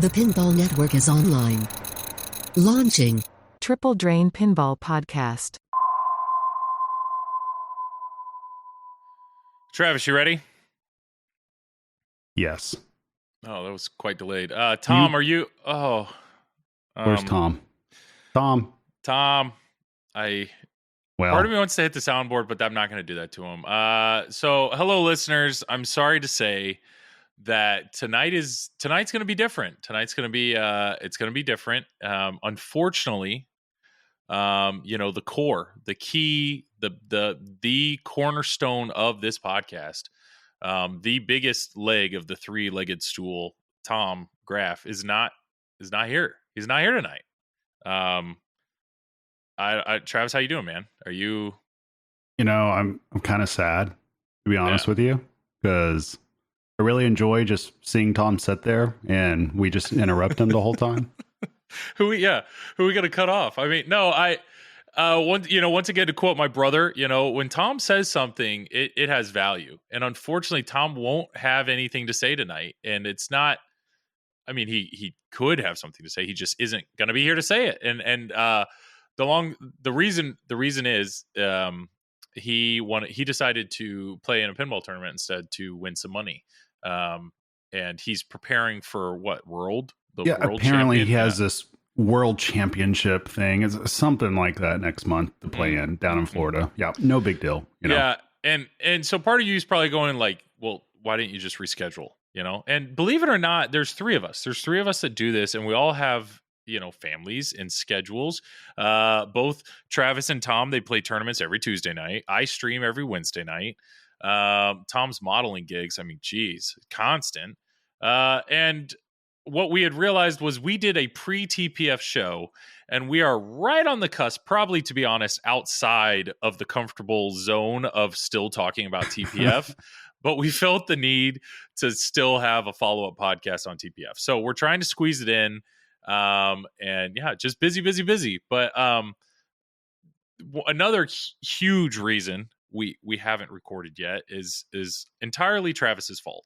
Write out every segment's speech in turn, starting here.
The Pinball Network is online. Launching. Triple Drain Pinball Podcast. Travis, you ready? Yes. Oh, that was quite delayed. Tom, are you? Oh, Where's Tom? Tom. Tom, Well, part of me wants to hit the soundboard, but I'm not going to do that to him. So, hello, listeners. I'm sorry to say that tonight's going to be different. Tonight's going to be it's going to be different. Unfortunately, the core, the key, the cornerstone of this podcast, the biggest leg of the three-legged stool, Tom Graff, is not here. He's not here tonight. Travis, how you doing, man? Are you? I'm kind of sad, to be honest with you, because I really enjoy just seeing Tom sit there and we just interrupt him the whole time. Who we going to cut off? I mean, no, once again, to quote my brother, when Tom says something, it has value. And unfortunately, Tom won't have anything to say tonight. And it's not, I mean, he could have something to say. He just isn't going to be here to say it. And the reason is, he decided to play in a pinball tournament instead to win some money. And he's preparing for world apparently he has this world championship thing. It's something like that next month to play in down in Florida. Yeah, no big deal. Yeah, and so part of you is probably going like, well, why didn't you just reschedule? And believe it or not, there's three of us. There's three of us that do this, and we all have families and schedules. Both Travis and Tom, they play tournaments every Tuesday night. I stream every Wednesday night. Tom's modeling gigs, I mean, geez, constant. And what we had realized was we did a pre-TPF show, and we are right on the cusp, probably, to be honest, outside of the comfortable zone of still talking about TPF. But we felt the need to still have a follow-up podcast on TPF. So we're trying to squeeze it in. And yeah, just busy. But another huge reason we haven't recorded yet is entirely Travis's fault.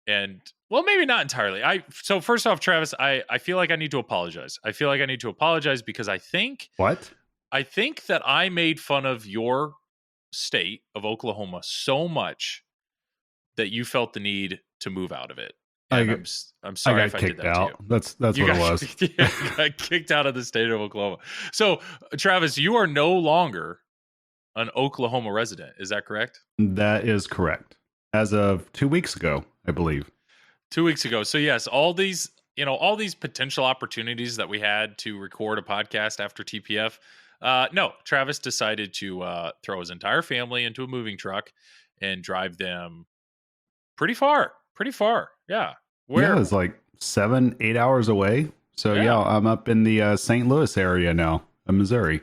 And well, maybe not entirely. So first off, Travis, I feel like I need to apologize. I feel like I need to apologize because I think that I made fun of your state of Oklahoma so much that you felt the need to move out of it. And I'm sorry if I did that out. to you. That's what it was. Yeah, you got kicked out of the state of Oklahoma. So, Travis, you are no longer an Oklahoma resident. Is that correct? That is correct. As of 2 weeks ago, I believe. 2 weeks ago. So yes, all these potential opportunities that we had to record a podcast after TPF. No, Travis decided to throw his entire family into a moving truck and drive them pretty far. Yeah. Where? Yeah, it's like 7-8 hours away. So yeah, I'm up in the St. Louis area now, in Missouri.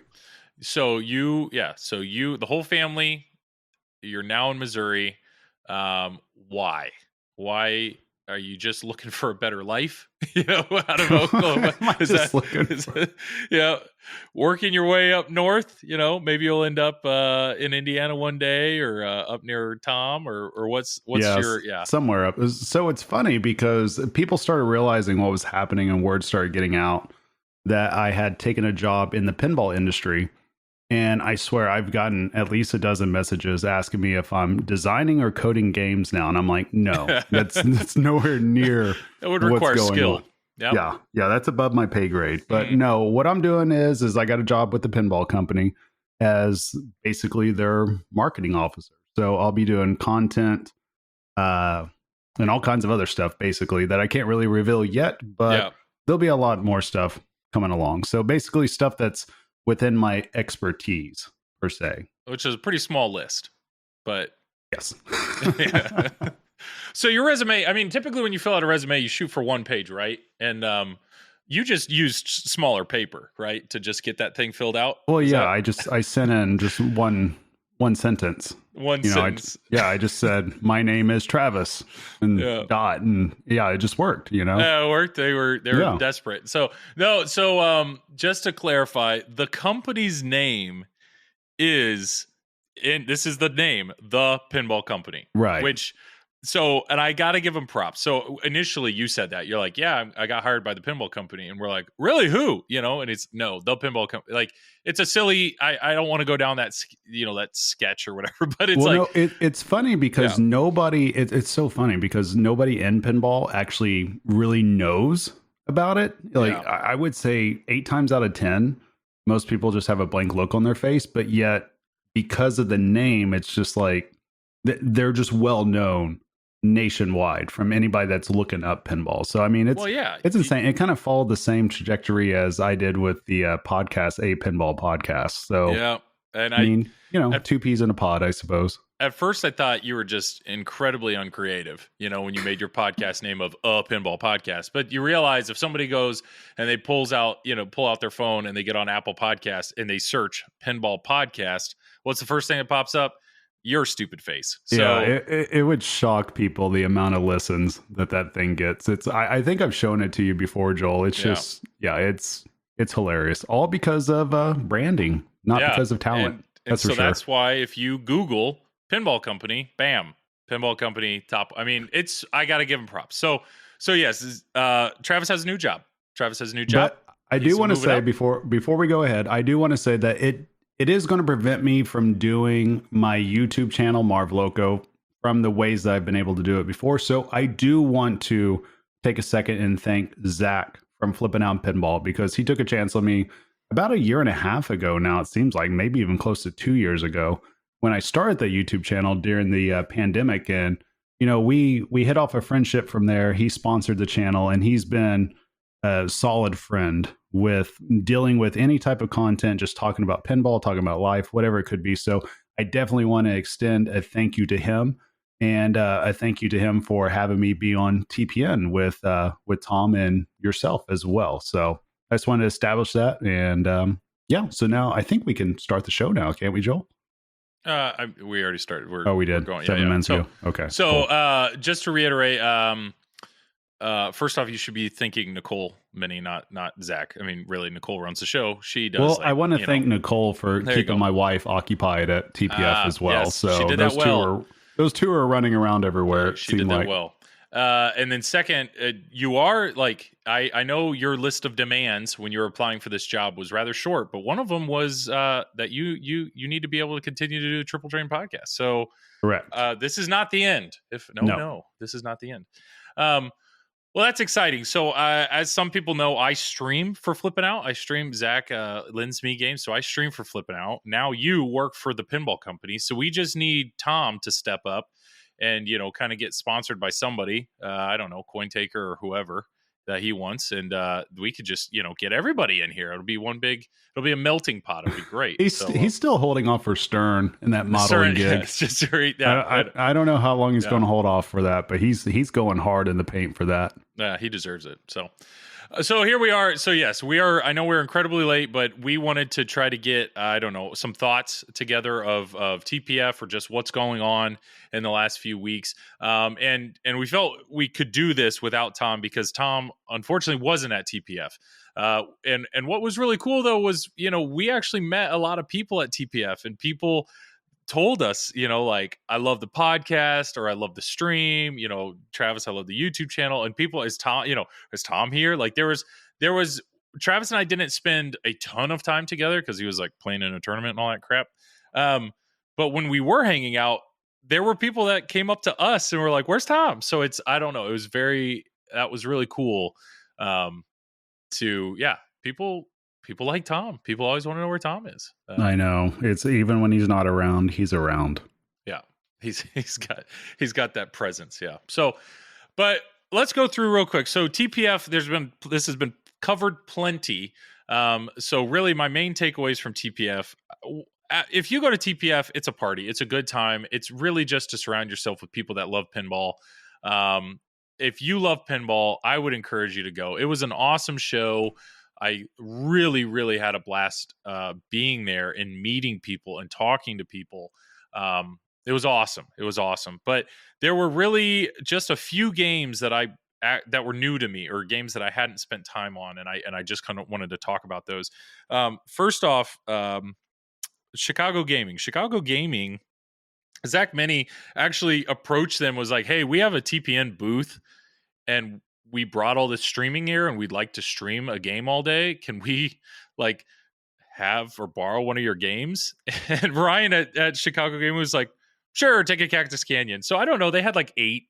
So the whole family, you're now in Missouri. Why? Why are you just looking for a better life? Out of Oklahoma? Working your way up north. Maybe you'll end up in Indiana one day, or up near Tom, or what's your somewhere up. So it's funny because people started realizing what was happening, and word started getting out that I had taken a job in the pinball industry. And I swear I've gotten at least a dozen messages asking me if I'm designing or coding games now. And I'm like, no, that's nowhere near. It would require skill. Yep. Yeah, that's above my pay grade. But no, what I'm doing is I got a job with the pinball company as basically their marketing officer. So I'll be doing content and all kinds of other stuff, basically, that I can't really reveal yet. But there'll be a lot more stuff coming along. So basically stuff that's within my expertise, per se. Which is a pretty small list, but... Yes. Yeah. So your resume, I mean, typically when you fill out a resume, you shoot for one page, right? And you just used smaller paper, right? To just get that thing filled out? Well, I sent in just one sentence. One sentence. I just said, my name is Travis, and dot, and it just worked, Yeah, it worked. They were desperate. So just to clarify, the company's name is, and this is the name, The Pinball Company. Right. Which So, and I got to give him props. So initially you said that you're like, yeah, I got hired by the pinball company. And we're like, really, who, and it's no, the pinball company. Like it's a silly, I don't want to go down that, that sketch or whatever, but it's like, no, it's funny because it's so funny because nobody in pinball actually really knows about it. Like I would say 8 times out of 10, most people just have a blank look on their face, but yet because of the name, it's just like, they're just well known nationwide from anybody that's looking up pinball. So I mean, it's insane. It kind of followed the same trajectory as I did with the podcast, a pinball podcast. So yeah, and I mean, two peas in a pod, I suppose. At first, I thought you were just incredibly uncreative, when you made your podcast name of a pinball podcast. But you realize if somebody goes and they pull out their phone and they get on Apple Podcasts and they search pinball podcast, what's the first thing that pops up? Your stupid face. So yeah, it would shock people the amount of listens that thing gets. I think I've shown it to you before, Joel. It's just it's hilarious. All because of branding, not because of talent. And so that's why if you Google pinball company, bam, pinball company top. I mean, I got to give him props. So yes, Travis has a new job. But I do want to say before we go ahead, I do want to say that it is going to prevent me from doing my YouTube channel, Marv Loco, from the ways that I've been able to do it before. So I do want to take a second and thank Zach from Flipping Out Pinball because he took a chance on me about 1.5 years ago now. It seems like maybe even close to 2 years ago when I started the YouTube channel during the pandemic. And, we hit off a friendship from there. He sponsored the channel and he's been a solid friend with dealing with any type of content, just talking about pinball, talking about life, whatever it could be. So I definitely want to extend a thank you to him and a thank you to him for having me be on TPN with Tom and yourself as well. So I just wanted to establish that. And so now I think we can start the show now, can't we, Joel? We already started. We did. We're going 7 minutes ago. Okay. So cool. Just to reiterate, first off, you should be thanking Nicole Minnie, not Zach. I mean, really, Nicole runs the show. She does. Well, I want to thank Nicole for keeping my wife occupied at TPF as well. Yes, so she did that well. Those two are running around everywhere. She did that well. And then second, you are like, I know your list of demands when you were applying for this job was rather short, but one of them was that you need to be able to continue to do the Triple Drain podcast. So correct. This is not the end. No, this is not the end. Well, that's exciting. So as some people know, I stream for Flippin' Out. I stream Zach lends me games, so I stream for Flippin' Out. Now you work for the pinball company, so we just need Tom to step up and kind of get sponsored by somebody. I don't know, CoinTaker or whoever that he wants, and we could just get everybody in here. It'll be a melting pot. It'll be great. He's still holding off for Stern in that modeling gig. I don't know how long he's going to hold off for that, but he's going hard in the paint for that. Yeah, he deserves it. So here we are. So yes, we are. I know we're incredibly late, but we wanted to try to get some thoughts together of TPF or just what's going on in the last few weeks. And we felt we could do this without Tom because Tom unfortunately wasn't at TPF. And what was really cool though was we actually met a lot of people at TPF and people told us, like, I love the podcast or I love the stream, Travis, I love the YouTube channel. And people, is Tom here? Like there was Travis and I didn't spend a ton of time together because he was like playing in a tournament and all that crap. But when we were hanging out, there were people that came up to us and were like, where's Tom? So I don't know. That was really cool. People like Tom. People always want to know where Tom is. I know. It's even when he's not around, he's around. Yeah. He's got that presence. Yeah. So, but let's go through real quick. So TPF, this has been covered plenty. So really my main takeaways from TPF, if you go to TPF, it's a party. It's a good time. It's really just to surround yourself with people that love pinball. If you love pinball, I would encourage you to go. It was an awesome show. I really, really had a blast being there and meeting people and talking to people. It was awesome. But there were really just a few games that were new to me or games that I hadn't spent time on, and I just kind of wanted to talk about those. First off, Chicago Gaming. Chicago Gaming Zach Many actually approached them, was like, hey, we have a TPN booth and we brought all this streaming gear and we'd like to stream a game all day. Can we like have or borrow one of your games? And Ryan at Chicago Game was like, sure, take a Cactus Canyon. So I don't know, they had like 8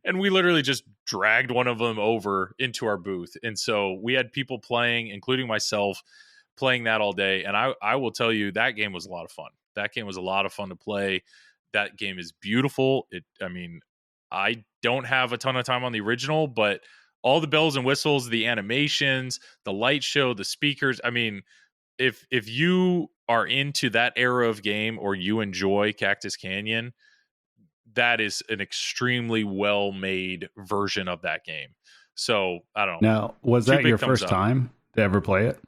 and we literally just dragged one of them over into our booth. And so we had people playing, including myself, playing that all day. And I will tell you, that game was a lot of fun. That game was a lot of fun to play. That game is beautiful. I mean, I don't have a ton of time on the original, but all the bells and whistles, the animations, the light show, the speakers. I mean, if you are into that era of game or you enjoy Cactus Canyon, that is an extremely well made version of that game. So I don't know. Now, was that your first time to ever play it?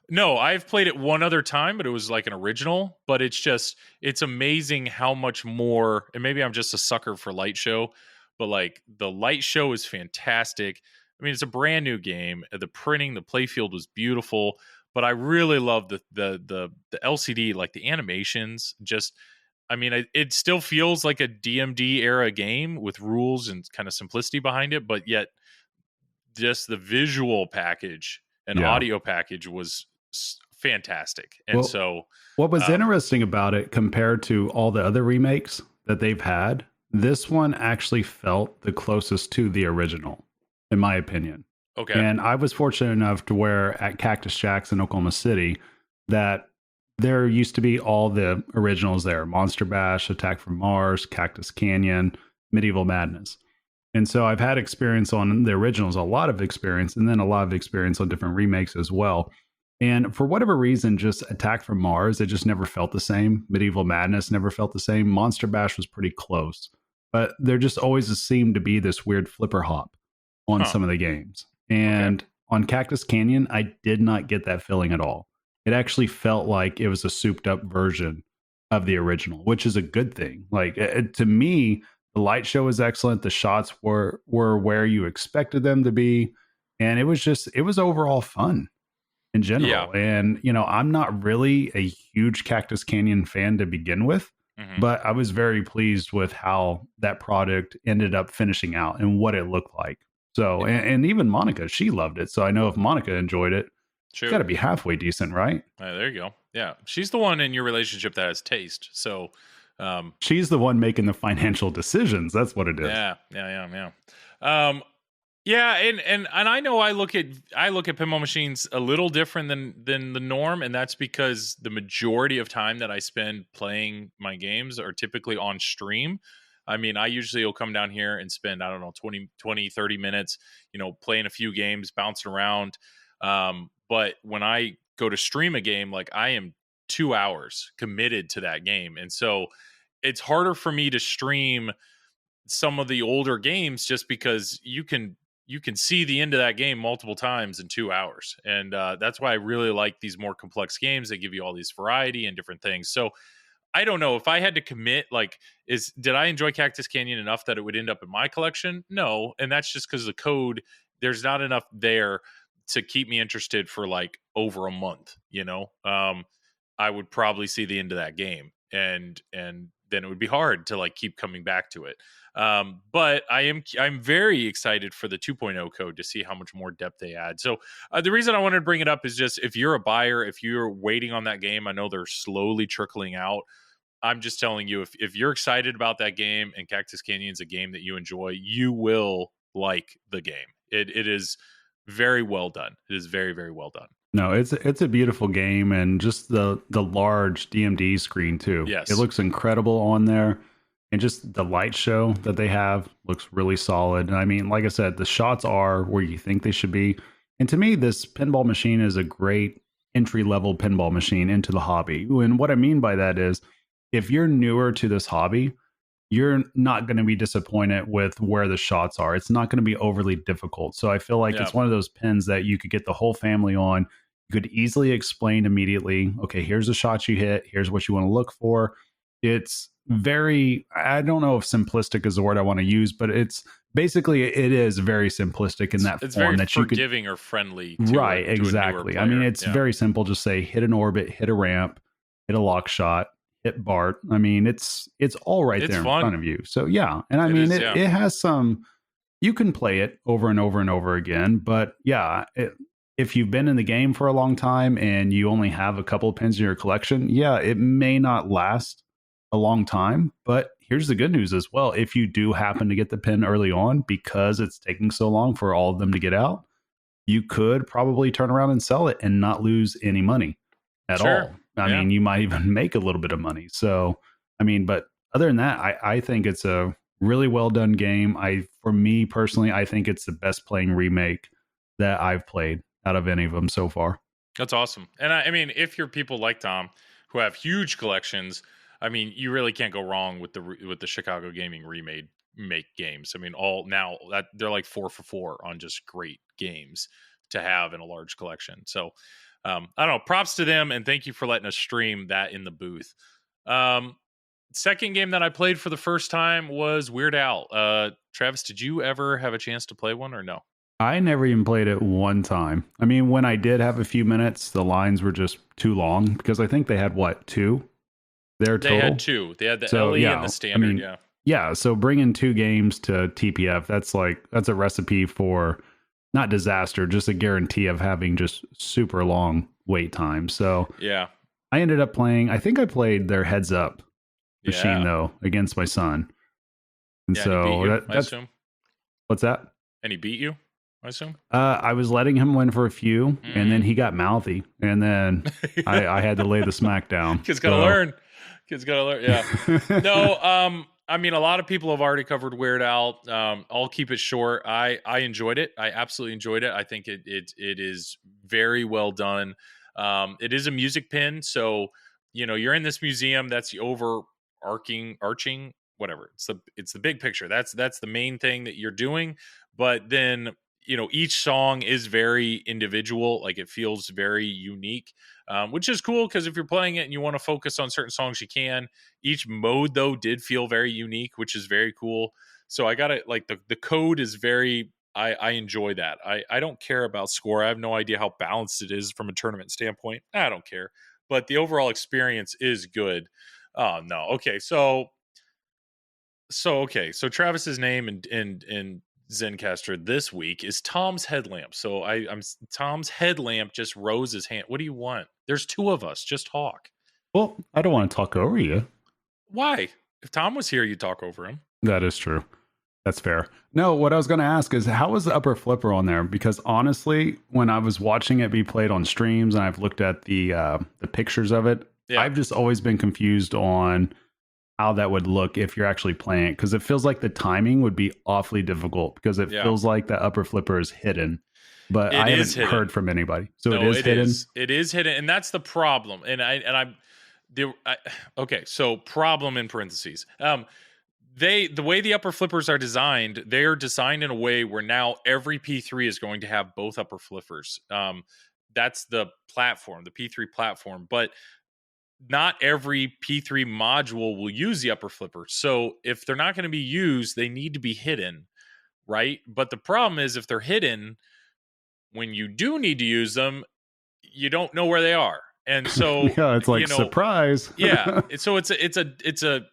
No, I've played it one other time, but it was like an original. But it's amazing how much more, and maybe I'm just a sucker for light show, but like the light show is fantastic. I mean, it's a brand new game. The printing, the playfield was beautiful, but I really love the LCD, like the animations. Just, I mean, it still feels like a DMD era game with rules and kind of simplicity behind it, but yet just the visual package and audio package was fantastic. And what was interesting about it compared to all the other remakes that they've had, this one actually felt the closest to the original, in my opinion. Okay. And I was fortunate enough to where at Cactus Jacks in Oklahoma City that there used to be all the originals there: Monster Bash, Attack from Mars, Cactus Canyon, Medieval Madness. And so I've had experience on the originals, a lot of experience, and then a lot of experience on different remakes as well. And for whatever reason, just Attack from Mars, it just never felt the same. Medieval Madness never felt the same. Monster Bash was pretty close. But there just always seemed to be this weird flipper hop on some of the games. And on Cactus Canyon, I did not get that feeling at all. It actually felt like it was a souped up version of the original, which is a good thing. Like, to me, the light show was excellent. The shots were where you expected them to be. And it was overall fun in general. Yeah. And, I'm not really a huge Cactus Canyon fan to begin with, but I was very pleased with how that product ended up finishing out and what it looked like. So, and even Monica, she loved it. So I know if Monica enjoyed it, it's got to be halfway decent, right? There you go. Yeah. She's the one in your relationship that has taste. So, she's the one making the financial decisions. That's what it is. Yeah. And I know I look at pinball machines a little different than the norm, and that's because the majority of time that I spend playing my games are typically on stream. I mean, I usually will come down here and spend, I don't know, 20, 30 minutes, playing a few games, bouncing around. But when I go to stream a game, like I am 2 hours committed to that game. And so it's harder for me to stream some of the older games just because you can see the end of that game multiple times in 2 hours. And that's why I really like these more complex games that give you all these variety and different things. So I don't know if I had to commit, did I enjoy Cactus Canyon enough that it would end up in my collection? No. And that's just because the code, there's not enough there to keep me interested for like over a month. I would probably see the end of that game and then it would be hard to like keep coming back to it. But I'm very excited for the 2.0 code to see how much more depth they add. So the reason I wanted to bring it up is just if you're a buyer, if you're waiting on that game, I know they're slowly trickling out. I'm just telling you, if you're excited about that game and Cactus Canyon is a game that you enjoy, you will like the game. It is very well done. It is very, very well done. No, it's a beautiful game, and just the large DMD screen too. Yes. It looks incredible on there. And just the light show that they have looks really solid. And I mean, like I said, the shots are where you think they should be. And to me, this pinball machine is a great entry-level pinball machine into the hobby. And what I mean by that is, if you're newer to this hobby, you're not going to be disappointed with where the shots are. It's not going to be overly difficult. So I feel like it's one of those pins that you could get the whole family on. You could easily explain immediately, okay, here's the shots you hit. Here's what you want to look for. It's very, I don't know if simplistic is the word I want to use, but it's basically, it is very simplistic in that it's form very that you could, forgiving or friendly. Right, to a newer exactly. player. I mean, it's very simple. Just say hit an orbit, hit a ramp, hit a lock shot, hit Bart. I mean, it's all right It's there in fun. front of you. So yeah, and I It mean, is, yeah. it has some. You can play it over and over and over again, but yeah, if you've been in the game for a long time and you only have a couple of pins in your collection, yeah, it may not last a long time. But here's the good news as well: if you do happen to get the pin early on, because it's taking so long for all of them to get out, you could probably turn around and sell it and not lose any money at Sure. all. I Yeah. mean, you might even make a little bit of money. So, I mean, but other than that, I think it's a really well done game. For me personally, I think it's the best playing remake that I've played out of any of them so far. That's awesome. And I mean, if you're people like Tom who have huge collections, I mean, you really can't go wrong with the Chicago Gaming remade make games. I mean, all now that they're like 4 for 4 on just great games to have in a large collection. So, I don't know. Props to them, and thank you for letting us stream that in the booth. Second game that I played for the first time was Weird Al. Travis, did you ever have a chance to play one or no? I never even played it one time. I mean, when I did have a few minutes, the lines were just too long because I think they had what, two? Their total? They had two. They had the So, LE yeah, and the standard. I mean, yeah. Yeah, so bringing two games to TPF, that's a recipe for not disaster, just a guarantee of having just super long wait times. So Yeah. I ended up playing, I think I played their Heads Up machine Yeah. though against my son. And Yeah, and he beat so you, I that's assume. what's that? And he beat you, I assume. I was letting him win for a few, and then Mm. he got mouthy, and then I had to lay the smack down. Kids gotta learn. Kids gotta learn. Yeah. No, I mean, a lot of people have already covered Weird Al. I'll keep it short. I enjoyed it. I absolutely enjoyed it. I think it is very well done. It is a music pin, so you're in this museum. That's the arching whatever. It's the big picture. That's the main thing that you're doing. But then each song is very individual. Like it feels very unique, which is cool because if you're playing it and you want to focus on certain songs, you can. Each mode though did feel very unique, which is very cool. So I got it. Like the code is very. I enjoy that. I don't care about score. I have no idea how balanced it is from a tournament standpoint. I don't care, but the overall experience is good. Oh no. Okay. So Travis's name in Zencaster this week is Tom's Headlamp. So I'm Tom's Headlamp just rose his hand. What do you want? There's two of us. Just talk. Well, I don't want to talk over you. Why? If Tom was here, you'd talk over him. That is true. That's fair. No, what I was going to ask is how was the upper flipper on there? Because honestly, when I was watching it be played on streams and I've looked at the pictures of it, Yeah. I've just always been confused on how that would look if you're actually playing it. Because it feels like the timing would be awfully difficult because it feels like the upper flipper is hidden. But I haven't heard from anybody. So no, it is hidden. It is hidden, and that's the problem. Okay, so problem in parentheses. The way the upper flippers are designed, they are designed in a way where now every P3 is going to have both upper flippers. That's the platform, the P3 platform, but not every P3 module will use the upper flipper. So if they're not going to be used, they need to be hidden, right? But the problem is if they're hidden, when you do need to use them, you don't know where they are. And so yeah, it's like surprise. Yeah. So it's a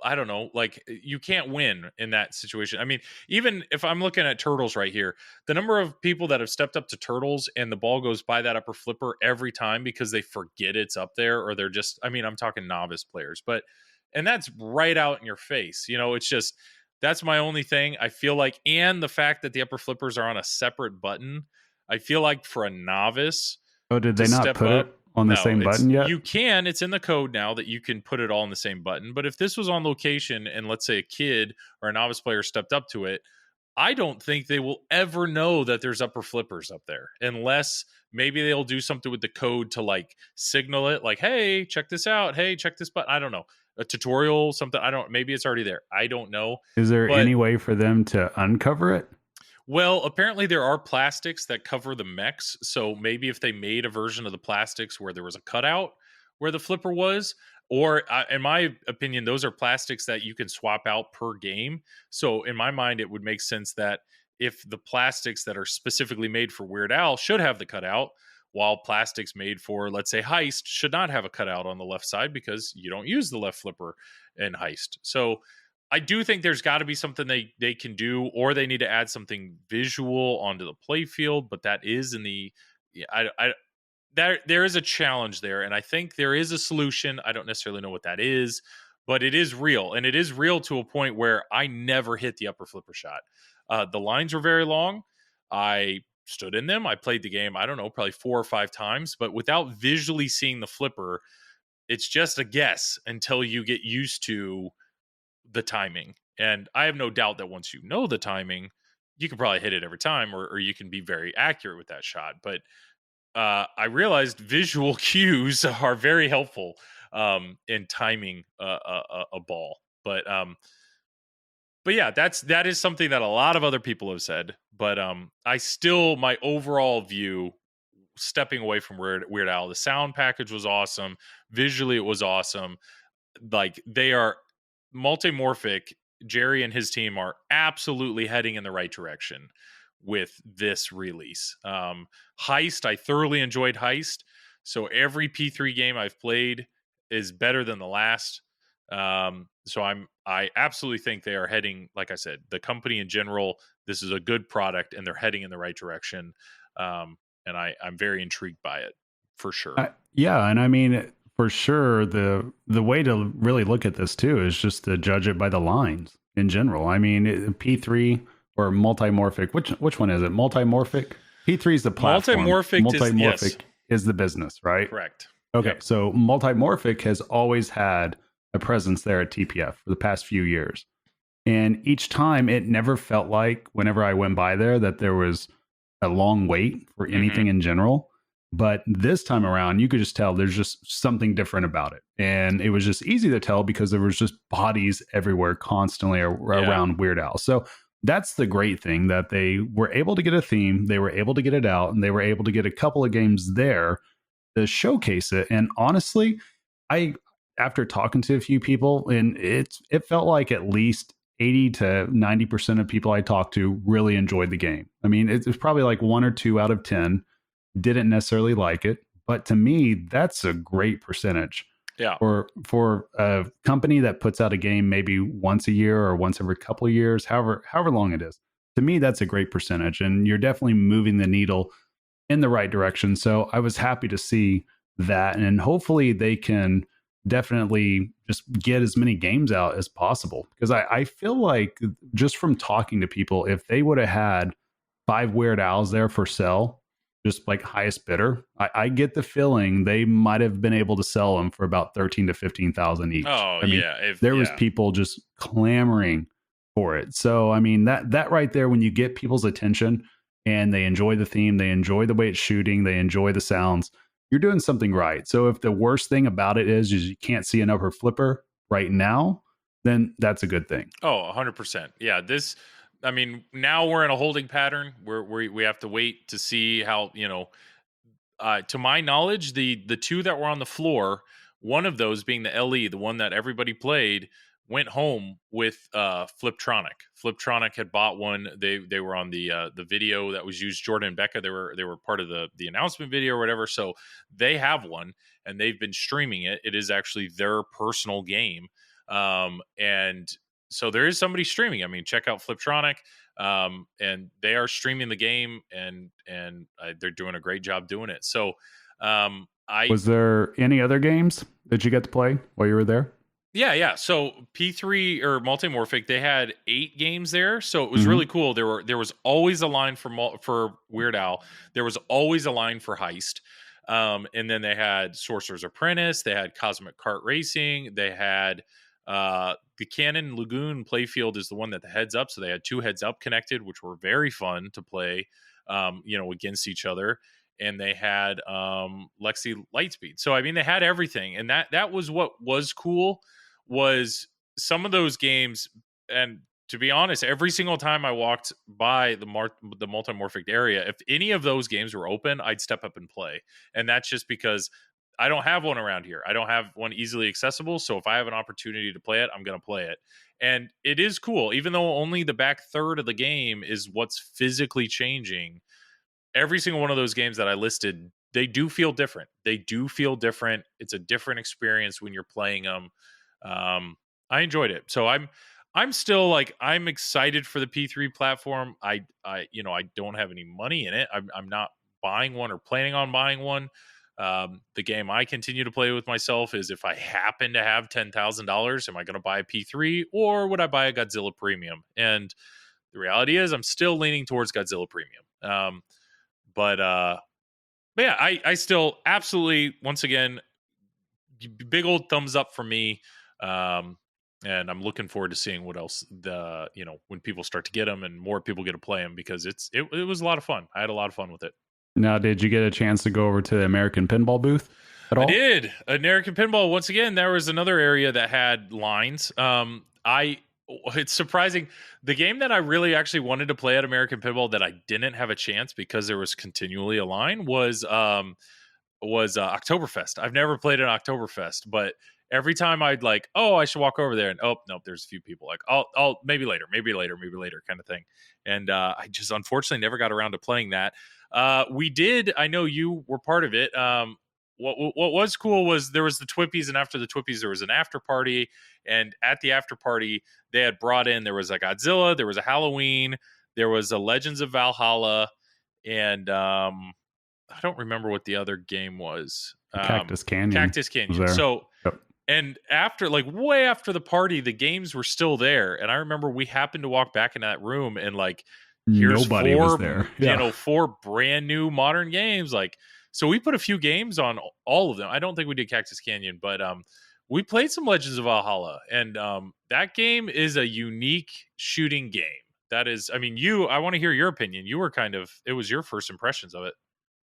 I don't know, like you can't win in that situation. I mean, even if I'm looking at turtles right here, the number of people that have stepped up to turtles and the ball goes by that upper flipper every time because they forget it's up there, or they're just, I mean, I'm talking novice players, and that's right out in your face. It's just, that's my only thing. I feel like, and the fact that the upper flippers are on a separate button, I feel like for a novice. Oh, did they not put it on the same button yet? You can. It's in the code now that you can put it all on the same button. But if this was on location and let's say a kid or a novice player stepped up to it, I don't think they will ever know that there's upper flippers up there unless maybe they'll do something with the code to like signal it like, hey, check this out. Hey, check this button. I don't know. A tutorial, something. Maybe it's already there. I don't know. Is there any way for them to uncover it? Well, apparently there are plastics that cover the mechs. So maybe if they made a version of the plastics where there was a cutout where the flipper was, or in my opinion, those are plastics that you can swap out per game. So in my mind, it would make sense that if the plastics that are specifically made for Weird Al should have the cutout, while plastics made for, let's say, Heist should not have a cutout on the left side because you don't use the left flipper in Heist. So I do think there's got to be something they can do, or they need to add something visual onto the play field. But that is in the there is a challenge there, and I think there is a solution. I don't necessarily know what that is, but it is real, and it is real to a point where I never hit the upper flipper shot. The lines were very long. I stood in them. I played the game, I don't know, probably 4 or 5 times, but without visually seeing the flipper, it's just a guess until you get used to the timing. And I have no doubt that once you know the timing, you can probably hit it every time, or you can be very accurate with that shot. But I realized visual cues are very helpful in timing a ball. But yeah, that is something that a lot of other people have said. But I still, my overall view, stepping away from Weird Al, the sound package was awesome. Visually, it was awesome. Like, they are multimorphic. Jerry and his team are absolutely heading in the right direction with this release. Heist, I thoroughly enjoyed Heist. So every P3 game I've played is better than the last. So I absolutely think they are heading, like I said, the company in general, this is a good product and they're heading in the right direction. And I'm very intrigued by it, for sure. Yeah, and I mean, for sure, the way to really look at this too is just to judge it by the lines in general. I mean, P3 or multimorphic, which one is it? Multimorphic? P3 is the platform. Multimorphic is the business, right? Correct. Okay, Yep. so multimorphic has always had a presence there at TPF for the past few years. And each time it never felt like, whenever I went by there, that there was a long wait for anything in general. But this time around, you could just tell there's just something different about it. And it was just easy to tell because there was just bodies everywhere constantly around Weird Al. So that's the great thing, that they were able to get a theme, they were able to get it out, and they were able to get a couple of games there to showcase it. And honestly, after talking to a few people, and it felt like at least 80 to 90% of people I talked to really enjoyed the game. I mean, it's probably like 1 or 2 out of 10 didn't necessarily like it, but to me, that's a great percentage. Yeah. For a company that puts out a game maybe once a year or once every couple of years, however long it is, to me, that's a great percentage. And you're definitely moving the needle in the right direction. So I was happy to see that. And hopefully they can definitely just get as many games out as possible. Because I feel like, just from talking to people, if they would have had 5 Weird Owls there for sale, just like highest bidder, I get the feeling they might have been able to sell them for about 13 to 15,000 each. Oh, I mean, yeah. there was people just clamoring for it. So I mean, that right there, when you get people's attention and they enjoy the theme, they enjoy the way it's shooting, they enjoy the sounds, you're doing something right. So if the worst thing about it is you can't see an upper flipper right now, then that's a good thing. Oh, 100%. Yeah, I mean, now we're in a holding pattern where we have to wait to see how, to my knowledge, the 2 that were on the floor, one of those being the LE, the one that everybody played, went home with Fliptronic. Fliptronic had bought one. They were on the video that was used. Jordan and Becca, they were part of the announcement video or whatever. So they have one and they've been streaming it. It is actually their personal game. And so there is somebody streaming. I mean, check out Fliptronic. And they are streaming the game, and they're doing a great job doing it. So was there any other games that you got to play while you were there? Yeah. So P3 or Multimorphic, they had 8 games there, so it was really cool. There was always a line for Weird Al. There was always a line for Heist. And then they had Sorcerer's Apprentice. They had Cosmic Kart Racing. They had the Cannon Lagoon playfield is the one that the heads up. So they had 2 heads up connected, which were very fun to play, against each other. And they had Lexi Lightspeed. So I mean, they had everything, and that was what was cool. Was some of those games, and to be honest, every single time I walked by the multimorphic area, if any of those games were open, I'd step up and play. And that's just because I don't have one around here. I don't have one easily accessible. So if I have an opportunity to play it, I'm going to play it. And it is cool, even though only the back third of the game is what's physically changing. Every single one of those games that I listed they do feel different. They do feel different. It's a different experience when you're playing them. I enjoyed it. So I'm still like, I'm excited for the P3 platform. I don't have any money in it. I'm not buying one or planning on buying one. The game I continue to play with myself is, if I happen to have $10,000, am I going to buy a P3 or would I buy a Godzilla Premium? And the reality is I'm still leaning towards Godzilla Premium. But yeah, I still absolutely, once again, big old thumbs up for me. And I'm looking forward to seeing what else when people start to get them and more people get to play them, because it was a lot of fun. I had a lot of fun with it. Now, did you get a chance to go over to the American Pinball booth at all? I did. American Pinball, once again, there was another area that had lines. It's surprising. The game that I really actually wanted to play at American Pinball that I didn't have a chance because there was continually a line was Oktoberfest. I've never played an Oktoberfest, but every time I'd like, I should walk over there, and nope, there's a few people like, I'll maybe later kind of thing. And I just unfortunately never got around to playing that. We did. I know you were part of it. What was cool was there was the Twippies, and after the Twippies there was an after party, and at the after party they had brought in, there was a Godzilla, there was a Halloween, there was a Legends of Valhalla, and I don't remember what the other game was. Cactus Canyon. Cactus Canyon. So, yep. And after, like, way after the party, the games were still there. And I remember we happened to walk back into that room, and like, here's nobody was there. Yeah. 4 brand new modern games. Like, so we put a few games on all of them. I don't think we did Cactus Canyon, but we played some Legends of Valhalla, and that game is a unique shooting game. That is, I mean, I want to hear your opinion. You were it was your first impressions of it.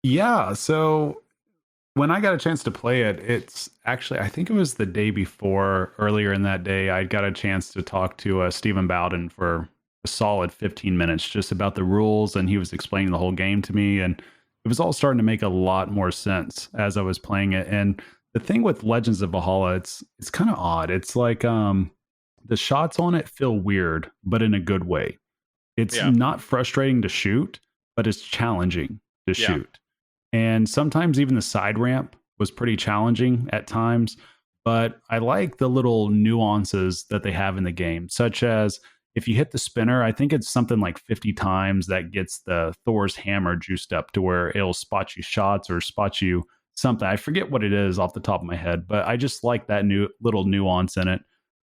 Yeah. So when I got a chance to play it, it's actually, I think it was the day before, earlier in that day, I got a chance to talk to Stephen Bowden for a solid 15 minutes just about the rules. And he was explaining the whole game to me. And it was all starting to make a lot more sense as I was playing it. And the thing with Legends of Valhalla, it's kind of odd. It's like the shots on it feel weird, but in a good way. It's not frustrating to shoot, but it's challenging to shoot. And sometimes even the side ramp was pretty challenging at times. But I like the little nuances that they have in the game, such as if you hit the spinner, I think it's something like 50 times that gets the Thor's hammer juiced up to where it'll spot you shots or spot you something. I forget what it is off the top of my head, but I just like that new little nuance in it.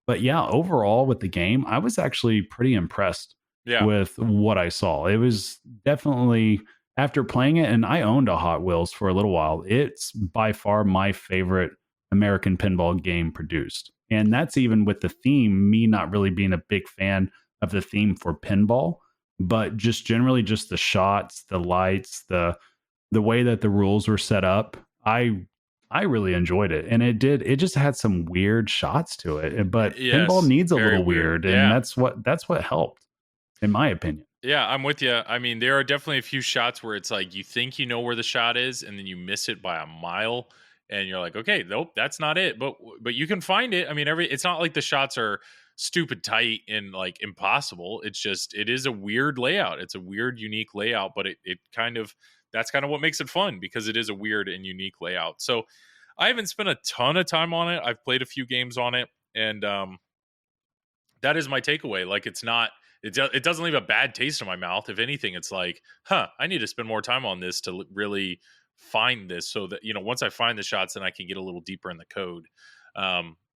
But yeah, overall with the game, I was actually pretty impressed with what I saw. It was definitely, after playing it, and I owned a Hot Wheels for a little while, it's by far my favorite American pinball game produced. And that's even with the theme, me not really being a big fan of the theme for pinball, but just generally just the shots, the lights, the way that the rules were set up. I really enjoyed it. And it just had some weird shots to it. But pinball needs a little weird. And that's what helped, in my opinion. Yeah, I'm with you. I mean, there are definitely a few shots where it's like you think you know where the shot is, and then you miss it by a mile, and you're like, okay, nope, that's not it. But you can find it. I mean, it's not like the shots are stupid tight and like impossible. It's just, it is a weird layout. It's a weird, unique layout, but that's kind of what makes it fun, because it is a weird and unique layout. So I haven't spent a ton of time on it. I've played a few games on it, and that is my takeaway. Like, it doesn't leave a bad taste in my mouth. If anything, it's like, I need to spend more time on this to really find this, so that, once I find the shots, then I can get a little deeper in the code.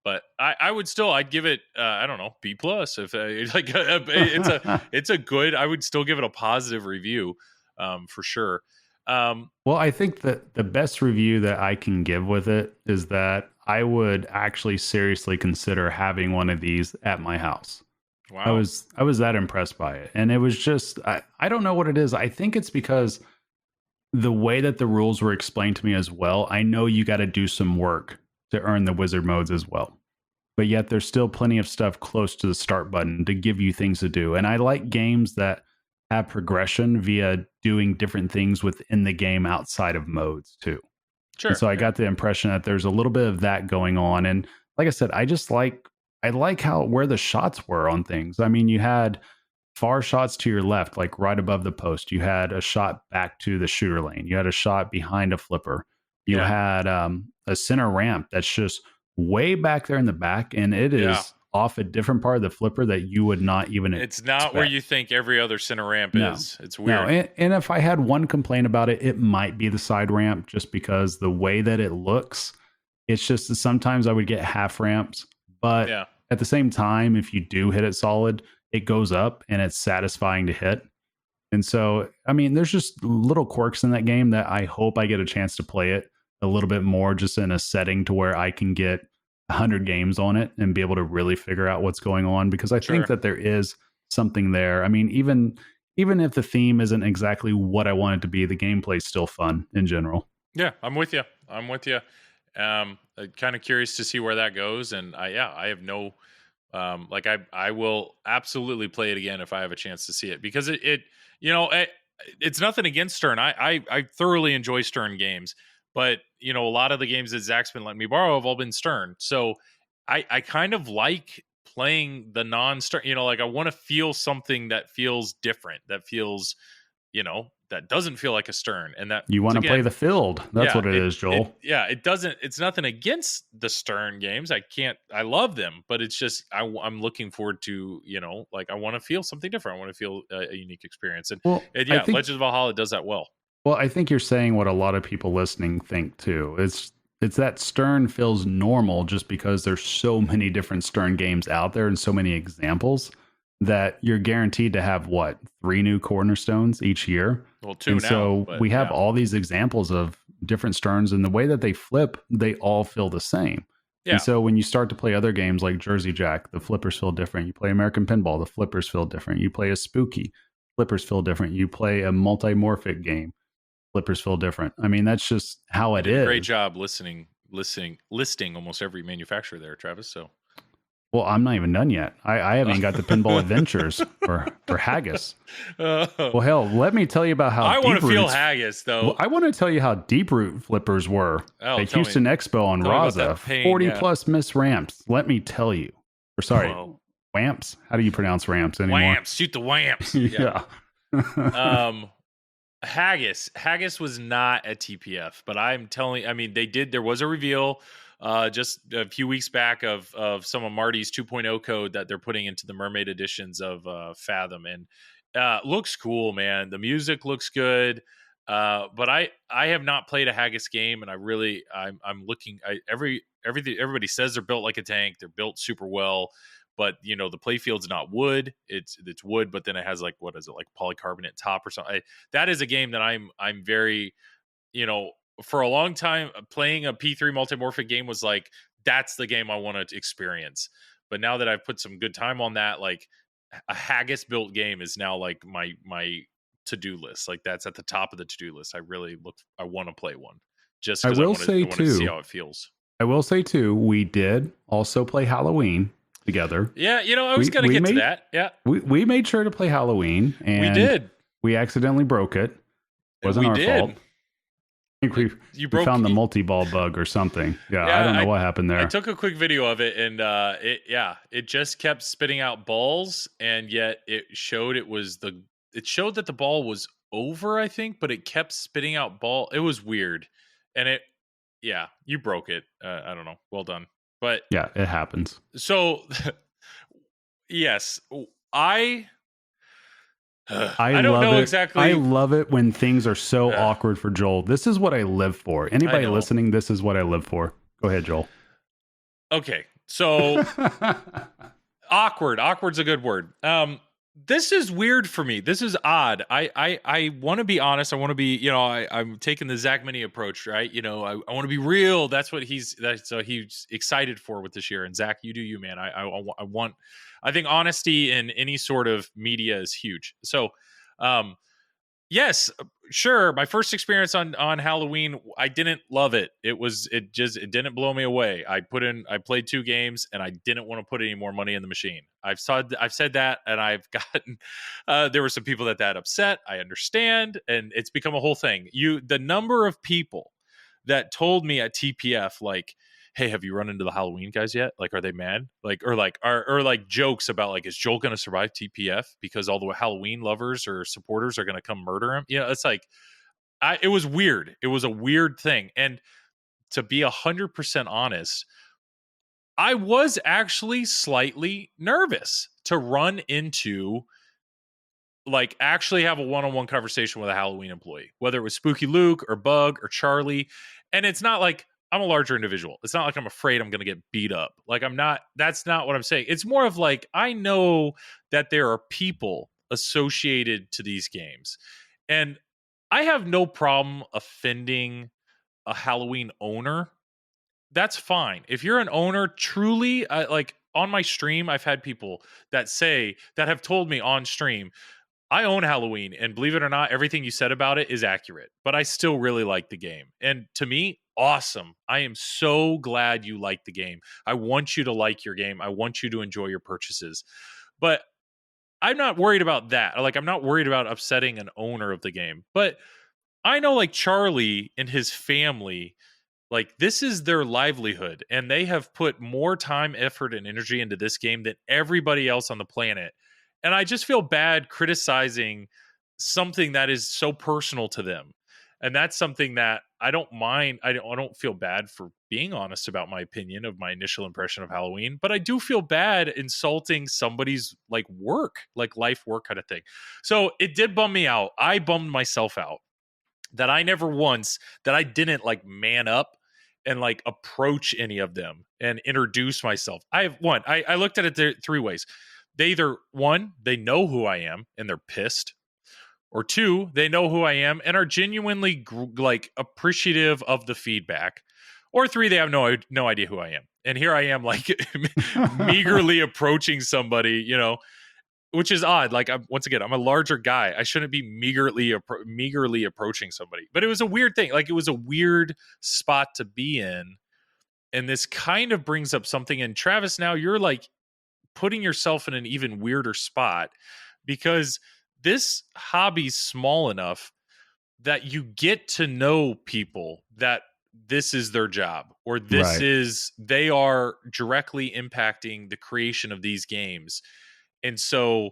But I'd give it, I don't know, B+. If it's a good, I would still give it a positive review, for sure. Well, I think that the best review that I can give with it is that I would actually seriously consider having one of these at my house. Wow. I was that impressed by it. And it was just, I don't know what it is. I think it's because the way that the rules were explained to me as well, I know you got to do some work to earn the wizard modes as well. But yet there's still plenty of stuff close to the start button to give you things to do. And I like games that have progression via doing different things within the game outside of modes too. Sure. And so I got the impression that there's a little bit of that going on. And like I said, I like where the shots were on things. I mean, you had far shots to your left, like right above the post. You had a shot back to the shooter lane. You had a shot behind a flipper. You Yeah. had a center ramp that's just way back there in the back, and it is off a different part of the flipper that you would not even It's not expect. where you think every other center ramp No. is. It's weird. No, and if I had one complaint about it, it might be the side ramp, just because the way that it looks, it's just that sometimes I would get half ramps, but Yeah. at the same time, if you do hit it solid, it goes up and it's satisfying to hit. And so, I mean, there's just little quirks in that game that I hope I get a chance to play it a little bit more, just in a setting to where I can get 100 games on it and be able to really figure out what's going on, because I think that there is something there. I mean, even if the theme isn't exactly what I want it to be, the gameplay's still fun in general. Yeah, I'm with you. Kind of curious to see where that goes, and I have no I will absolutely play it again if I have a chance to see it, because it's nothing against Stern. I thoroughly enjoy Stern games, but a lot of the games that Zach's been letting me borrow have all been Stern. So I kind of like playing the non-Stern. I want to feel something that feels different, that feels that doesn't feel like a Stern, and that you want to play the field. That's what it is, Joel. It doesn't. It's nothing against the Stern games. I love them, but it's just I'm looking forward to I want to feel something different. I want to feel a unique experience, and Legends of Valhalla does that well. Well, I think you're saying what a lot of people listening think too. It's that Stern feels normal just because there's so many different Stern games out there and so many examples that you're guaranteed to have 3 new cornerstones each year. Well, 2 and now. So we have yeah. all these examples of different Sterns, and the way that they flip, they all feel the same. Yeah. And so when you start to play other games like Jersey Jack, the flippers feel different. You play American Pinball, the flippers feel different. You play a Spooky, flippers feel different. You play a multimorphic game, flippers feel different. I mean, that's just how it is. Great job listing almost every manufacturer there, Travis. So. Well, I'm not even done yet. I haven't got the Pinball Adventures for Haggis. Well, hell, let me tell you about how I want to feel Roots, Haggis, though. Well, I want to tell you how Deep Root flippers were at Houston Expo on Raza. 40 plus miss ramps. Let me tell you. Or sorry, Wamps? How do you pronounce ramps anymore? Wamps. Shoot the Wamps. Yeah. Haggis was not at TPF, but there was a reveal just a few weeks back of some of Marty's 2.0 code that they're putting into the mermaid editions of Fathom, and looks cool, man. The music looks good, but I have not played a Haggis game, and I'm looking. Everybody says they're built like a tank. They're built super well, but the playfield's not wood. It's wood, but then it has like polycarbonate top or something. That is a game that I'm very for a long time, playing a P3 multimorphic game was like, that's the game I want to experience. But now that I've put some good time on that, like a Haggis built game is now like my to-do list. Like that's at the top of the to-do list. I want to play one just because I want to see how it feels. I will say too, we did also play Halloween together. Yeah. I was going to get to that. Yeah. We made sure to play Halloween, and we did. We accidentally broke it. Wasn't our fault. I think we found the multi-ball bug or something. Yeah, I don't know what happened there. I took a quick video of it, and it just kept spitting out balls, and yet it showed that the ball was over, I think, but it kept spitting out ball. It was weird, and you broke it. I don't know. Well done, but yeah, it happens. So, yes, I don't know exactly. I love it when things are so awkward for Joel. This is what I live for. Anybody listening, this is what I live for. Go ahead, Joel. Okay. So awkward. Awkward's a good word. This is weird for me. This is odd. I want to be honest. I want to be, I'm taking the Zach Mini approach, right? I want to be real. That's what he's excited for with this year. And Zach, you do you, man. I think honesty in any sort of media is huge. So, yes, sure. My first experience on Halloween, I didn't love it. It didn't blow me away. I played 2 games, and I didn't want to put any more money in the machine. I've said that, and I've gotten, there were some people that upset. I understand. And it's become a whole thing. The number of people that told me at TPF, like, hey, have you run into the Halloween guys yet? Like, are they mad? Like, or like jokes about like, is Joel going to survive TPF because all the Halloween lovers or supporters are going to come murder him? It's like, it was weird. It was a weird thing. And to be 100% honest, I was actually slightly nervous to run into, like, actually have a one-on-one conversation with a Halloween employee, whether it was Spooky Luke or Bug or Charlie. And it's not like I'm a larger individual. It's not like I'm afraid I'm going to get beat up. Like, that's not what I'm saying. It's more of like, I know that there are people associated to these games. And I have no problem offending a Halloween owner. That's fine. If you're an owner, truly, like on my stream, I've had people that have told me on stream, I own Halloween, and believe it or not, everything you said about it is accurate, but I still really like the game. And to me, awesome. I am so glad you like the game. I want you to like your game. I want you to enjoy your purchases. But I'm not worried about that. Like, I'm not worried about upsetting an owner of the game. But I know, like, Charlie and his family, like, this is their livelihood, and they have put more time, effort, and energy into this game than everybody else on the planet. And I just feel bad criticizing something that is so personal to them. And that's something that I don't mind. I don't feel bad for being honest about my opinion of my initial impression of Halloween, but I do feel bad insulting somebody's like work, like life work kind of thing. So it did bum me out. I bummed myself out that I didn't like man up and like approach any of them and introduce myself. I looked at it three ways. They either, one, they know who I am and they're pissed, or two, they know who I am and are genuinely like appreciative of the feedback, or three, they have no idea who I am. And here I am, like meagerly approaching somebody, which is odd. Like, I'm a larger guy. I shouldn't be meagerly approaching somebody. But it was a weird thing. Like, it was a weird spot to be in. And this kind of brings up something. And Travis, now you're like putting yourself in an even weirder spot, because this hobby's small enough that you get to know people that this is their job, or they are directly impacting the creation of these games. And so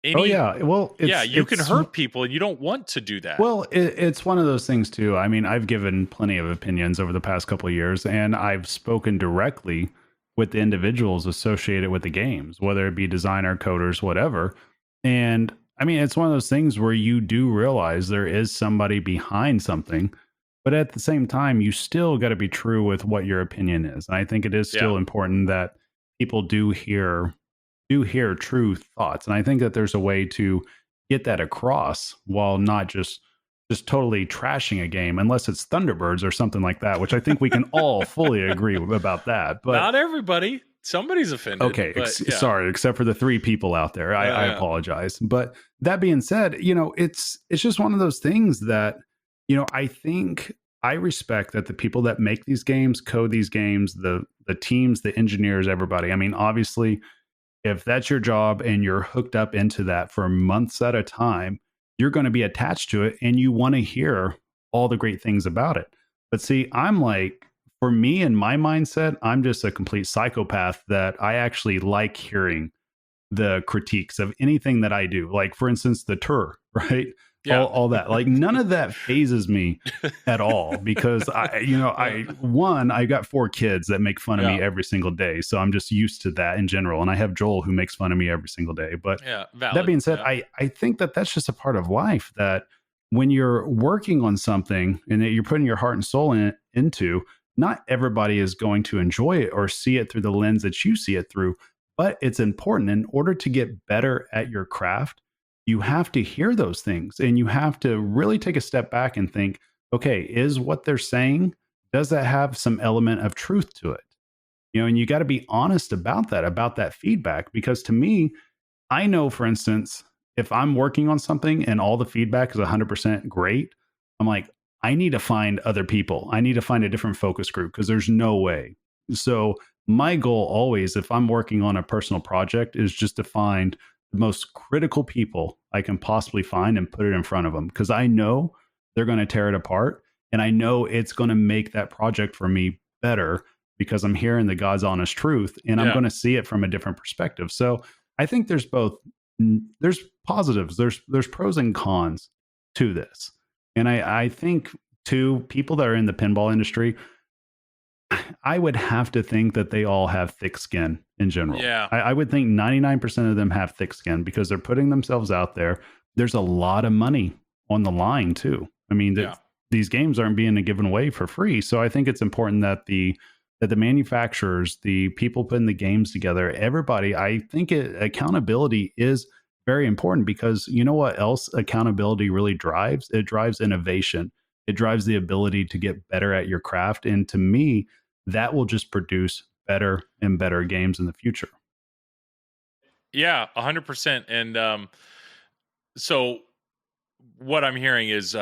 you can hurt people, and you don't want to do that. Well, it's one of those things too. I mean, I've given plenty of opinions over the past couple of years, and I've spoken directly with the individuals associated with the games, whether it be designer, coders, whatever. And I mean, it's one of those things where you do realize there is somebody behind something, but at the same time, you still got to be true with what your opinion is. And I think it is still important that people do hear true thoughts. And I think that there's a way to get that across while not just totally trashing a game, unless it's Thunderbirds or something like that, which I think we can all fully agree about that. But not everybody. Somebody's offended. Okay, sorry, except for the three people out there. I apologize. But that being said, it's just one of those things that, I think I respect that the people that make these games, code these games, the teams, the engineers, everybody. I mean, obviously, if that's your job and you're hooked up into that for months at a time, you're going to be attached to it and you want to hear all the great things about it. But see, I'm like, for me and my mindset, I'm just a complete psychopath that I actually like hearing the critiques of anything that I do. Like, for instance, the tour, right? Yeah. All that. Like, none of that phases me at all, because I got 4 kids that make fun of me every single day. So I'm just used to that in general. And I have Joel who makes fun of me every single day. But that being said, I think that that's just a part of life, that when you're working on something and that you're putting your heart and soul into, not everybody is going to enjoy it or see it through the lens that you see it through. But it's important, in order to get better at your craft, you have to hear those things, and you have to really take a step back and think, okay, is what they're saying, does that have some element of truth to it? And you got to be honest about that feedback, because to me, I know, for instance, if I'm working on something and all the feedback is 100% great, I'm like, I need to find other people. I need to find a different focus group, because there's no way. So my goal always, if I'm working on a personal project, is just to find the most critical people I can possibly find and put it in front of them, because I know they're going to tear it apart, and I know it's going to make that project for me better because I'm hearing the God's honest truth, and I'm Yeah. going to see it from a different perspective. So I think there's both. There's positives. There's pros and cons to this, and I think too, people that are in the pinball industry, I would have to think that they all have thick skin in general. Yeah. I would think 99% of them have thick skin because they're putting themselves out there. There's a lot of money on the line too. I mean, Yeah. these games aren't being given away for free. So I think it's important that the manufacturers, the people putting the games together, everybody, I think accountability is very important because you know what else accountability really drives? It drives innovation. It drives the ability to get better at your craft. And to me, that will just produce better and better games in the future. Yeah, 100%. And so what I'm hearing is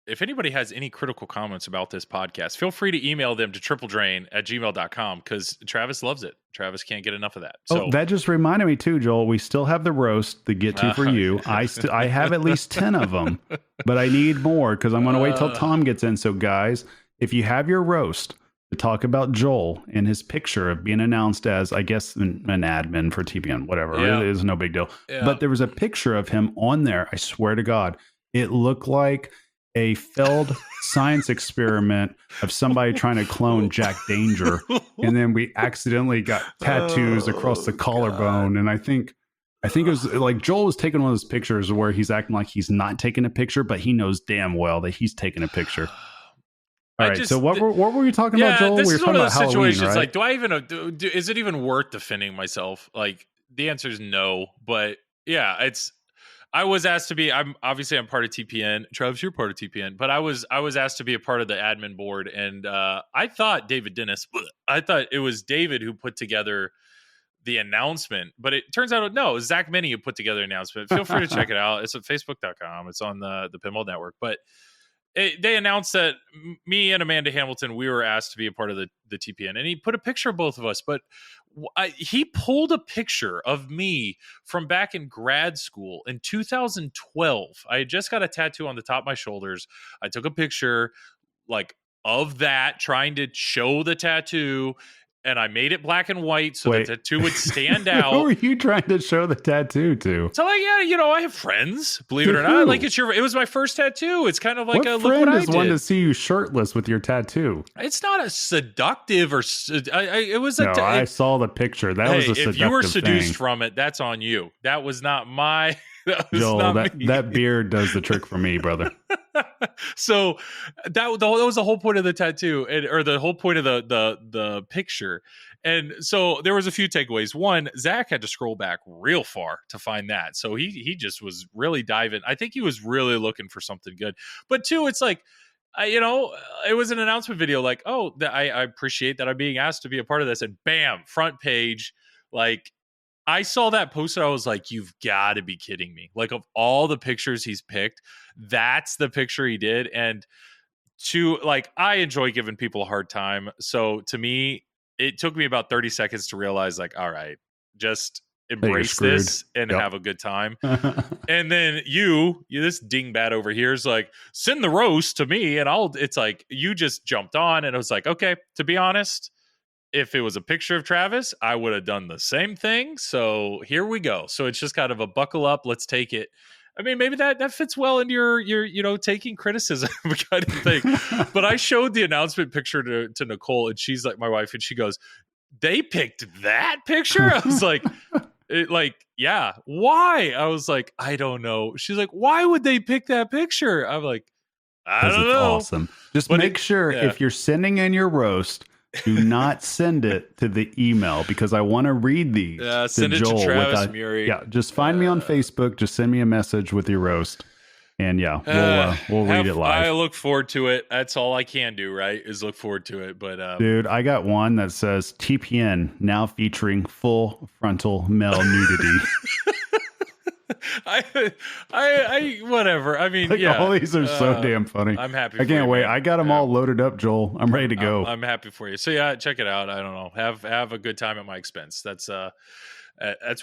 if anybody has any critical comments about this podcast, feel free to email them to tripledrain@gmail.com because Travis loves it. Travis can't get enough of that. So that just reminded me too, Joel. We still have the roast to get to for you. I have at least 10 of them, but I need more because I'm going to wait till Tom gets in. So guys, if you have your roast to talk about Joel and his picture of being announced as, I guess, an admin for TPN, whatever, it is no big deal. Yeah. But there was a picture of him on there. I swear to God, it looked like a failed science experiment of somebody trying to clone Jack Danger. And then we accidentally got tattoos across the collarbone. And I think it was like Joel was taking one of those pictures where he's acting like he's not taking a picture, but he knows damn well that he's taking a picture. All right. So what were you talking about, Joel? This we were is talking one of about those situations. Halloween, right? Like, do I even is it even worth defending myself? Like, the answer is no. But yeah, I was asked to be. I'm part of TPN. Travis, you're part of TPN, but I was asked to be a part of the admin board, and I thought David Dennis. I thought it was David who put together the announcement, but it turns out no, it was Zach Minnie who put together the announcement. Feel free to check it out. It's at Facebook.com. It's on the Pinball Network, but. They announced that me and Amanda Hamilton, we were asked to be a part of the TPN, and he put a picture of both of us. But he pulled a picture of me from back in grad school in 2012. I had just got a tattoo on the top of my shoulders. I took a picture like of that, trying to show the tattoo. And I made it black and white so the tattoo would stand out. Who are you trying to show the tattoo to? So I have friends, believe it or not. Like it was my first tattoo. It's kind of like what look friend what I is did. one to see you shirtless with your tattoo? It's not a seductive or it was no, I saw the picture. That was a seductive if you were seduced thing. from it, that's on you. That was not my Joel, that beard does the trick for me, brother. So that was the whole point of the tattoo, or the whole point of the picture. And so there was a few takeaways. One, Zach had to scroll back real far to find that. So he just was really diving. I think he was really looking for something good. But two, it's like, it was an announcement video like, oh, I appreciate that I'm being asked to be a part of this. And bam, front page, like, I saw that posted. I was like, you've got to be kidding me. Like, of all the pictures he's picked, that's the picture he did. And I enjoy giving people a hard time. So to me, it took me about 30 seconds to realize, like, all right, just embrace this and have a good time. And then you this dingbat over here is like, send the roast to me. And it's like, you just jumped on, and it was like, okay, to be honest, if it was a picture of Travis, I would have done the same thing. So here we go. So it's just kind of a buckle up. Let's take it. I mean, maybe that fits well into your taking criticism kind of thing. But I showed the announcement picture to Nicole, and she's like, my wife, and she goes, they picked that picture? I was like, yeah, why? I was like, I don't know. She's like, why would they pick that picture? I'm like, I don't know. Awesome. Just make sure if you're sending in your roast, do not send it to the email because I want to read these. Send it to Travis Murie. Yeah, just find me on Facebook. Just send me a message with your roast, and we'll read it live. I look forward to it. That's all I can do, right? Is look forward to it. But dude, I got one that says TPN now featuring full frontal male nudity. I whatever. I mean, all these are so damn funny. I'm happy. I can't wait. Man. I got them all loaded up, Joel. I'm ready to go. I'm happy for you. So yeah, check it out. I don't know. Have a good time at my expense. That's what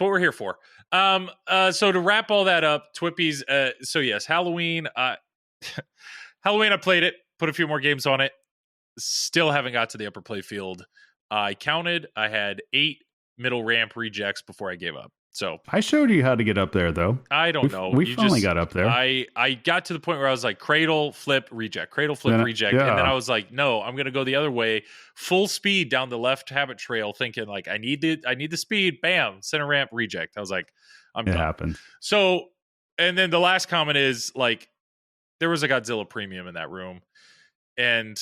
we're here for. So to wrap all that up, Twippies. So yes, Halloween. Halloween. I played it. Put a few more games on it. still haven't got to the upper play field. I counted. I had 8 middle ramp rejects before I gave up. So I showed you how to get up there, though. I don't know. We finally got up there. I got to the point where I was like, cradle, flip, reject, cradle, flip, reject. Yeah. And then I was like, no, I'm going to go the other way, full speed down the left habit trail, thinking like, I need the speed. Bam, center ramp, reject. I was like, I'm done. Happened. So, and then the last comment is like, there was a Godzilla premium in that room. And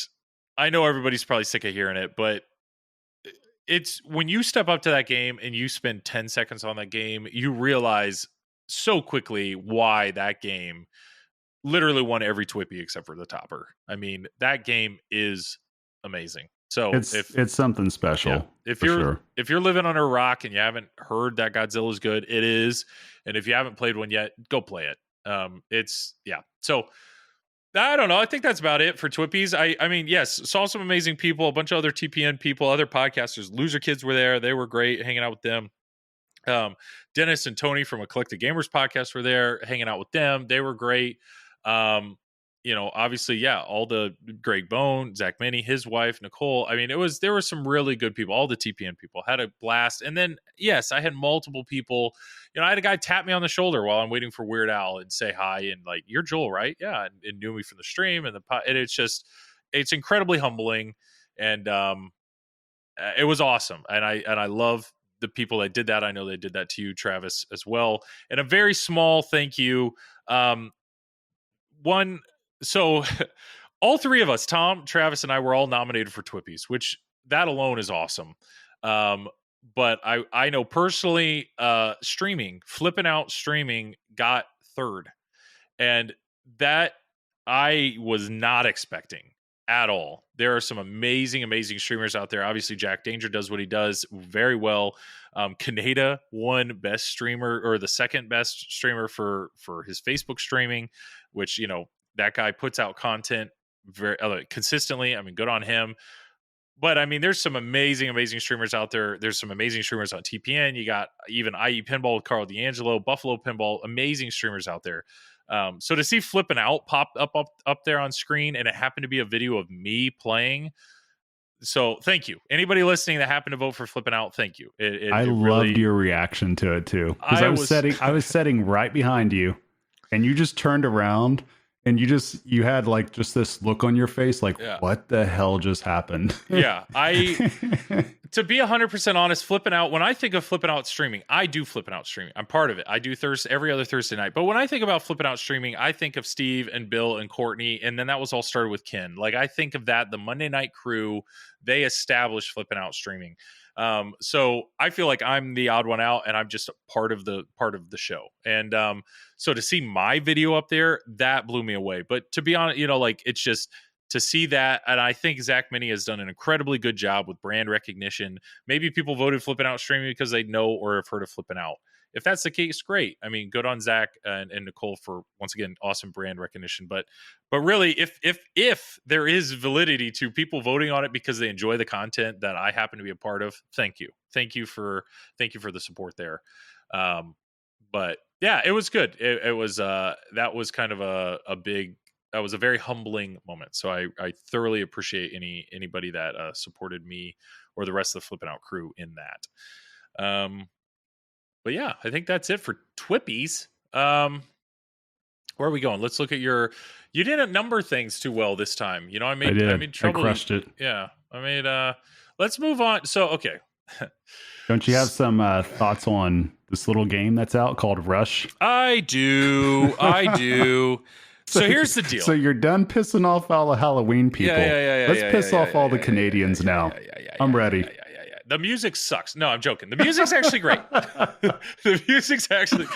I know everybody's probably sick of hearing it, but it's when you step up to that game and you spend 10 seconds on that game, you realize so quickly why that game literally won every Twippy except for the topper. I mean, that game is amazing. So it's something special. Yeah, if you're living under a rock and you haven't heard that Godzilla is good, it is. And if you haven't played one yet, go play it. So I don't know. I think that's about it for Twippies. I mean, yes, saw some amazing people, a bunch of other TPN people, other podcasters. Loser Kids were there. They were great hanging out with them. Dennis and Tony from Eclectic Gamers podcast were there hanging out with them. They were great. Obviously, yeah, all the Greg Bone, Zach Minnie, his wife, Nicole. I mean, there were some really good people. All the TPN people had a blast. And then, yes, I had multiple people. I had a guy tap me on the shoulder while I'm waiting for Weird Al and say hi and like, you're Joel, right? Yeah, and knew me from the stream and it's incredibly humbling, and it was awesome. And I love the people that did that. I know they did that to you, Travis, as well. And a very small thank you. So all three of us, Tom, Travis, and I were all nominated for Twippies, which that alone is awesome. But I know personally, flipping out streaming got third, and that I was not expecting at all. There are some amazing streamers out there. Obviously, Jack Danger does what he does very well. Kaneda won best streamer, or the second best streamer for his Facebook streaming, which, that guy puts out content very consistently. I mean, good on him. But I mean, there's some amazing streamers out there. There's some amazing streamers on TPN. You got even IE Pinball with Carl D'Angelo, Buffalo Pinball, amazing streamers out there. So to see Flippin' Out pop up there on screen, and it happened to be a video of me playing. So thank you. Anybody listening that happened to vote for Flippin' Out, thank you. I loved your reaction to it too, because I was sitting right behind you, and you just turned around. And you had like just this look on your face, like, what the hell just happened? Yeah. To be 100% honest, Flipping Out, when I think of Flipping Out streaming, I do Flipping Out streaming. I'm part of it. I do every other Thursday night. But when I think about Flipping Out streaming, I think of Steve and Bill and Courtney. And then that was all started with Ken. Like, I think of that, the Monday night crew, they established Flipping Out streaming. So I feel like I'm the odd one out, and I'm just part of the show. And so to see my video up there, that blew me away. But to be honest, it's just to see that, and I think Zach Minnie has done an incredibly good job with brand recognition. Maybe people voted Flipping Out streaming because they know or have heard of Flipping Out. If that's the case, great. I mean, good on Zach and Nicole for, once again, awesome brand recognition. But really, if there is validity to people voting on it because they enjoy the content that I happen to be a part of, thank you for the support there. But yeah, it was good. It was that was kind of that was a very humbling moment. So I thoroughly appreciate anybody that supported me or the rest of the Flippin' Out crew in that. But yeah, I think that's it for Twippies. Where are we going? Let's look at you didn't number things too well this time. I made trouble. I crushed it. Yeah. Let's move on. So, okay. Don't you have some thoughts on this little game that's out called Rush? I do. So here's the deal. So you're done pissing off all the Halloween people. Yeah. Let's piss off all the Canadians now. I'm ready. The music sucks. No, I'm joking. The music's actually great. The music's actually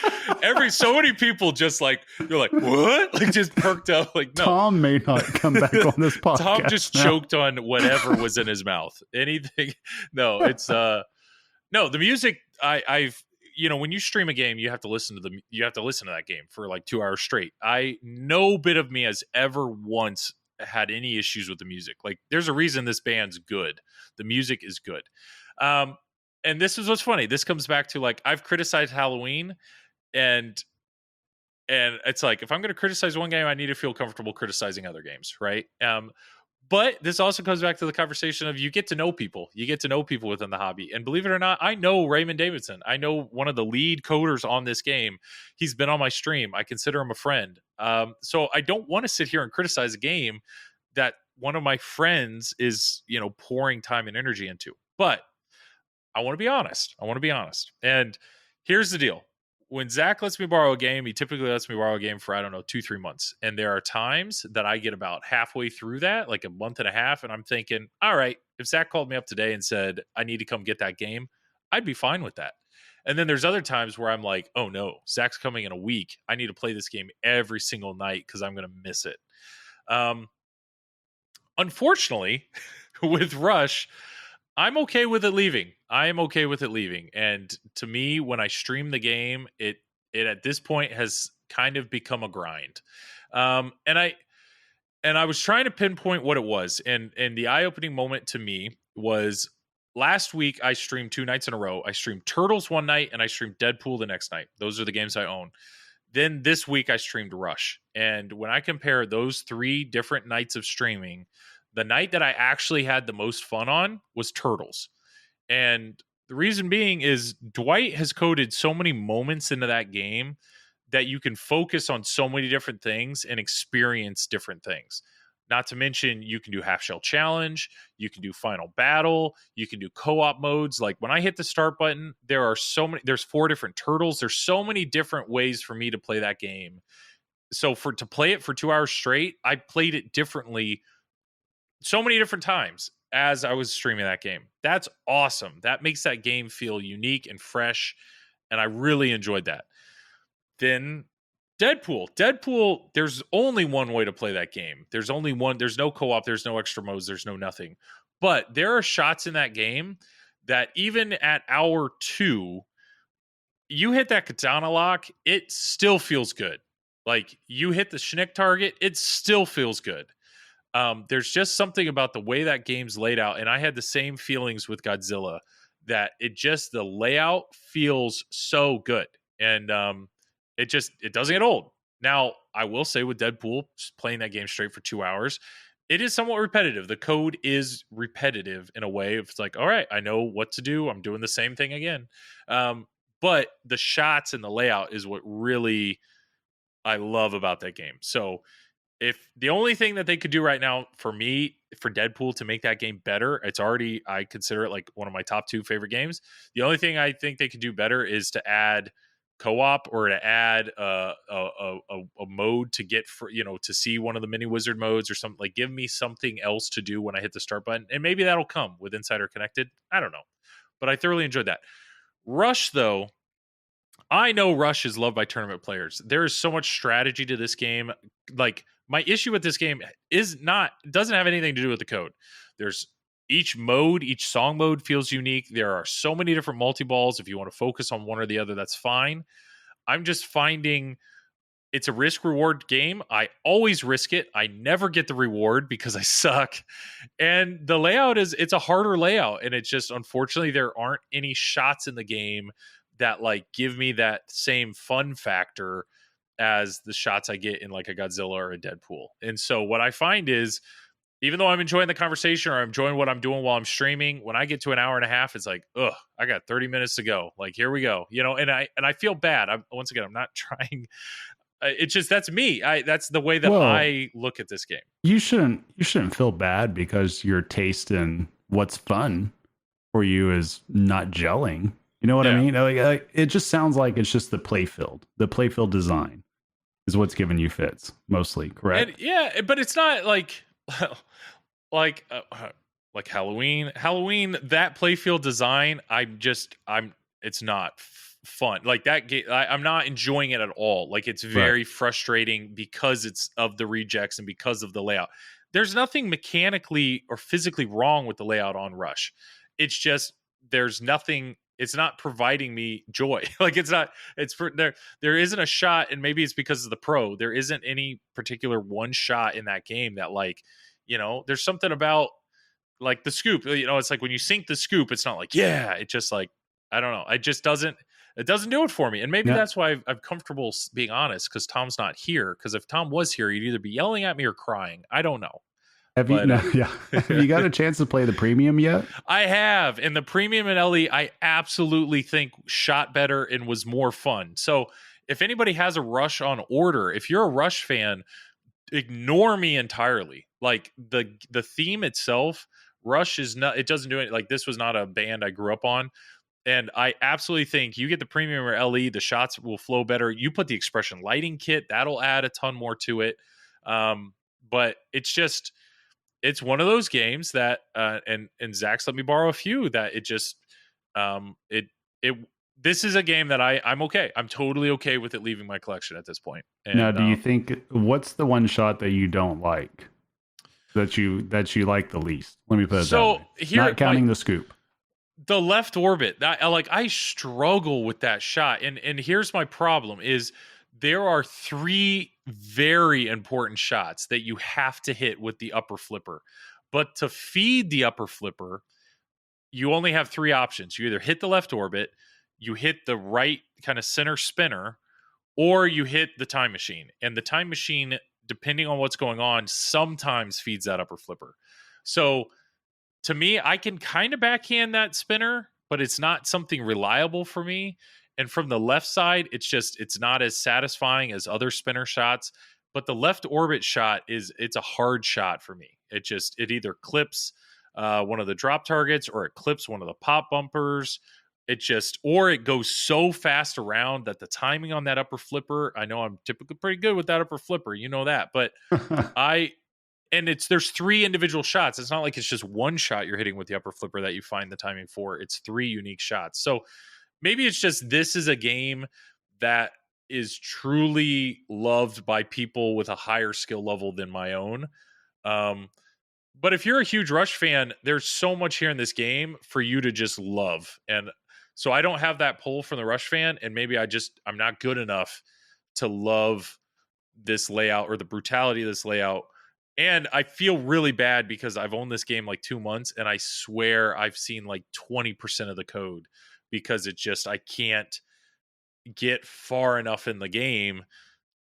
so many people just like, you're like, what? Like just perked up. Like, no. Tom may not come back on this podcast. Tom just choked on whatever was in his mouth. Anything. No, it's no, the music I've when you stream a game, you have to listen to that game for like 2 hours straight. No bit of me has ever once had any issues with the music. Like, there's a reason this band's good. The music is good. And this is what's funny. This comes back to, like, I've criticized Halloween, and it's like, if I'm going to criticize one game, I need to feel comfortable criticizing other games, right? But this also comes back to the conversation of you get to know people. You get to know people within the hobby. And believe it or not, I know Raymond Davidson. I know one of the lead coders on this game. He's been on my stream. I consider him a friend. So I don't want to sit here and criticize a game that one of my friends is, pouring time and energy into. But I want to be honest. And here's the deal. When Zach lets me borrow a game, he typically lets me borrow a game for, 2-3 months. And there are times that I get about halfway through that, like a month and a half, and I'm thinking, all right, if Zach called me up today and said, I need to come get that game, I'd be fine with that. And then there's other times where I'm like, oh no, Zach's coming in a week. I need to play this game every single night because I'm going to miss it. Unfortunately, with Rush, I'm okay with it leaving. And to me, when I stream the game, it at this point has kind of become a grind. And I was trying to pinpoint what it was. And the eye-opening moment to me was last week I streamed 2 nights in a row. I streamed Turtles one night and I streamed Deadpool the next night. Those are the games I own. Then this week I streamed Rush. And when I compare those 3 different nights of streaming, the night that I actually had the most fun on was Turtles. And the reason being is Dwight has coded so many moments into that game that you can focus on so many different things and experience different things. Not to mention, you can do half shell challenge, you can do final battle, you can do co-op modes. Like when I hit the start button, there's 4 different turtles. There's so many different ways for me to play that game. So to play it for 2 hours straight, I played it differently so many different times as I was streaming that game. That's awesome. That makes that game feel unique and fresh, and I really enjoyed that. Then Deadpool, there's only one way to play that game. There's only one. There's no co-op, there's no extra modes, there's no nothing. But there are shots in that game that even at hour 2, you hit that katana lock, it still feels good. Like you hit the Schnick target, it still feels good. There's just something about the way that game's laid out, and I had the same feelings with Godzilla, that the layout feels so good, and it doesn't get old. Now, I will say with Deadpool, just playing that game straight for 2 hours, it is somewhat repetitive. The code is repetitive in a way. It's like, all right, I know what to do. I'm doing the same thing again. But the shots and the layout is what really I love about that game. So if the only thing that they could do right now for me, for Deadpool to make that game better, I consider it like one of my top 2 favorite games. The only thing I think they could do better is to add co-op or to add a mode to get to see one of the mini wizard modes or something. Like give me something else to do when I hit the start button, and maybe that'll come with Insider Connected. I don't know, but I thoroughly enjoyed that. Rush, though, I know Rush is loved by tournament players. There is so much strategy to this game. Like my issue with this game doesn't have anything to do with the code. There's each song mode feels unique. There are so many different multi-balls. If you want to focus on one or the other, that's fine. I'm just finding it's a risk-reward game. I always risk it. I never get the reward because I suck. And the layout it's a harder layout. And it's just, unfortunately, there aren't any shots in the game that like give me that same fun factor as the shots I get in like a Godzilla or a Deadpool. And so what I find is, even though I'm enjoying the conversation or I'm enjoying what I'm doing while I'm streaming, when I get to an hour and a half, it's like, ugh, I got 30 minutes to go. Like, here we go. And I feel bad. I'm not trying. It's just, that's me. That's the way that I look at this game. You shouldn't feel bad because your taste in what's fun for you is not gelling. You know what I mean? Like, it just sounds like it's just the playfield design is what's giving you fits mostly, correct? But it's not like like Halloween, that playfield design. It's not fun. Like that game, I'm not enjoying it at all. Like it's very frustrating because it's of the rejects and because of the layout. There's nothing mechanically or physically wrong with the layout on Rush. It's just, there's nothing. It's not providing me joy. Like there isn't a shot, and maybe it's because of the pro. There isn't any particular one shot in that game that like, there's something about like the scoop, it's like when you sink the scoop, it's not like, it just like, I don't know. It doesn't do it for me. And maybe that's why I'm comfortable being honest, because Tom's not here. Because if Tom was here, he'd either be yelling at me or crying. I don't know. Have you? But No, yeah. Have you got a chance to play the premium yet? I have, and the premium and LE, I absolutely think shot better and was more fun. So if anybody has a Rush on order, if you're a Rush fan, ignore me entirely. Like the theme itself, Rush is not. It doesn't do it. Like this was not a band I grew up on. And I absolutely think you get the premium or LE, the shots will flow better. You put the expression lighting kit, that'll add a ton more to it. But it's one of those games that and Zach's let me borrow a few that it just it it this is a game that I'm okay. I'm totally okay with it leaving my collection at this point. And Now, do you think what's the one shot that you don't like that you like the least? Let me put it that way. Here, not counting the scoop. The left orbit, that I struggle with that shot, and here's my problem: is there are 3 very important shots that you have to hit with the upper flipper, but to feed the upper flipper, you only have 3 options. You either hit the left orbit, you hit the right kind of center spinner, or you hit the time machine. And the time machine, depending on what's going on, sometimes feeds that upper flipper. So to me, I can kind of backhand that spinner, but it's not something reliable for me. And from the left side, it's not as satisfying as other spinner shots. But the left orbit shot it's a hard shot for me. It either clips one of the drop targets or it clips one of the pop bumpers. Or it goes so fast around that the timing on that upper flipper, I know I'm typically pretty good with that upper flipper, you know that, but there's 3 individual shots. It's not like it's just one shot you're hitting with the upper flipper that you find the timing for. It's 3 unique shots. So maybe it's just this is a game that is truly loved by people with a higher skill level than my own. But if you're a huge Rush fan, there's so much here in this game for you to just love. And so I don't have that pull from the Rush fan, and maybe I'm not good enough to love this layout or the brutality of this layout. And I feel really bad because I've owned this game like 2 months, and I swear I've seen like 20% of the code because I can't get far enough in the game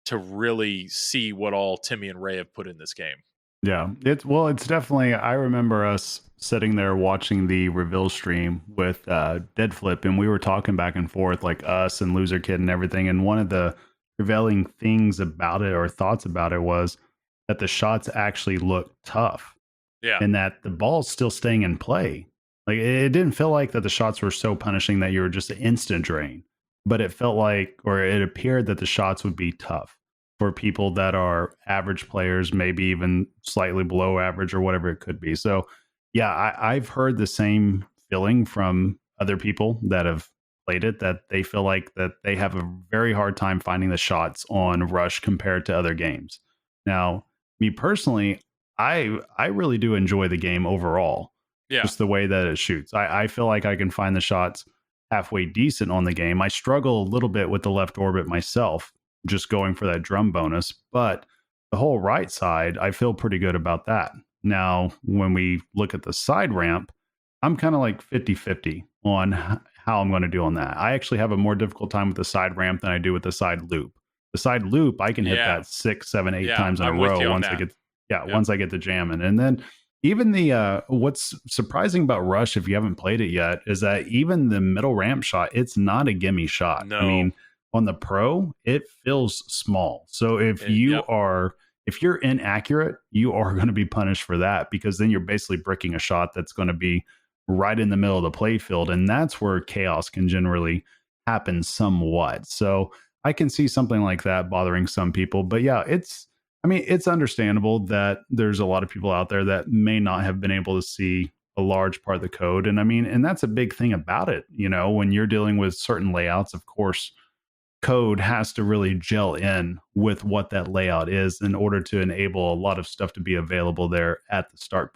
to really see what all Timmy and Ray have put in this game. Yeah, it's definitely. I remember us sitting there watching the reveal stream with Dead Flip, and we were talking back and forth, like us and Loser Kid and everything. And one of the prevailing things about it or thoughts about it was that the shots actually look tough, Yeah, and that the ball's still staying in play. Like it didn't feel like that the shots were so punishing that you were just an instant drain, but it felt like, or it appeared that the shots would be tough for people that are average players, maybe even slightly below average or whatever it could be. So yeah, I've heard the same feeling from other people that have played it, that they feel like that they have a very hard time finding the shots on Rush compared to other games. Now, me personally, I really do enjoy the game overall. yeah, Just the way that it shoots. I feel like I can find the shots halfway decent on the game. I struggle a little bit with the left orbit myself, just going for that drum bonus, but the whole right side, I feel pretty good about that. Now, when we look at the side ramp, I'm kind of like 50-50 on how I'm going to do on that. I actually have a more difficult time with the side ramp than I do with the side loop. The side loop, I can hit that 6, 7, 8 times in a row once once I get the jamming. And then even the what's surprising about Rush, if you haven't played it yet, is that even the middle ramp shot, it's not a gimme shot. No. I mean, on the Pro, it feels small. So if you're inaccurate, you are going to be punished for that, because then you're basically bricking a shot that's going to be right in the middle of the play field. And that's where chaos can generally happen somewhat. So I can see something like that bothering some people. But yeah, it's understandable that there's a lot of people out there that may not have been able to see a large part of the code. And that's a big thing about it. You know, when you're dealing with certain layouts, of course, code has to really gel in with what that layout is in order to enable a lot of stuff to be available there at the start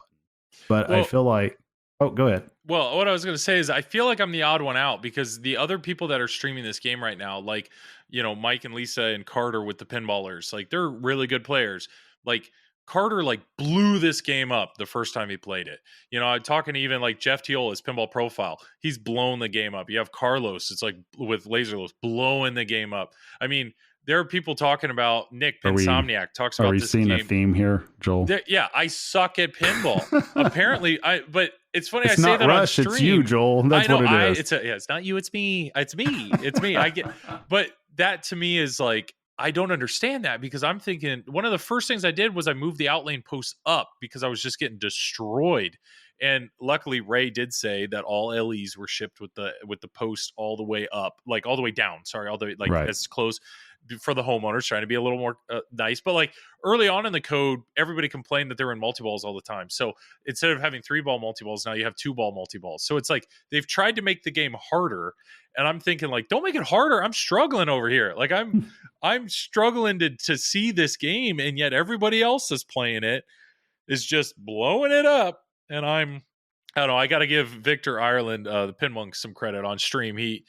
button. But I feel like, go ahead. Well, what I was going to say is I feel like I'm the odd one out, because the other people that are streaming this game right now, like, you know, Mike and Lisa and Carter with the Pinballers, like they're really good players. Like Carter like blew this game up the first time he played it. I'm talking to even like Jeff Teola's Pinball Profile. He's blown the game up. You have Carlos, it's like with Laserlos blowing the game up. I mean, there are people talking about Nick Pinsomniac talks about this game. Are we seeing a theme here, Joel? Yeah, I suck at pinball. Apparently, but it's funny. It's I say not that Rush, on stream. it's you, Joel. That's what it is. It's not you. It's me. It's me. It's me. I get. But that to me is like, I don't understand that, because I'm thinking one of the first things I did was I moved the outlane post up because I was just getting destroyed. And luckily, Ray did say that all LEs were shipped with the post all the way up, like all the way down. Sorry, all the way like as close for the homeowners, trying to be a little more nice. But like early on in the code, everybody complained that they were in multi-balls all the time. So instead of having 3-ball multi-balls, now you have 2-ball multi-balls. So it's like they've tried to make the game harder. And I'm thinking like, don't make it harder. I'm struggling over here. Like I'm struggling to see this game. And yet everybody else is playing it, is just blowing it up. And I don't know. I got to give Victor Ireland, the Pin Monk, some credit on stream. He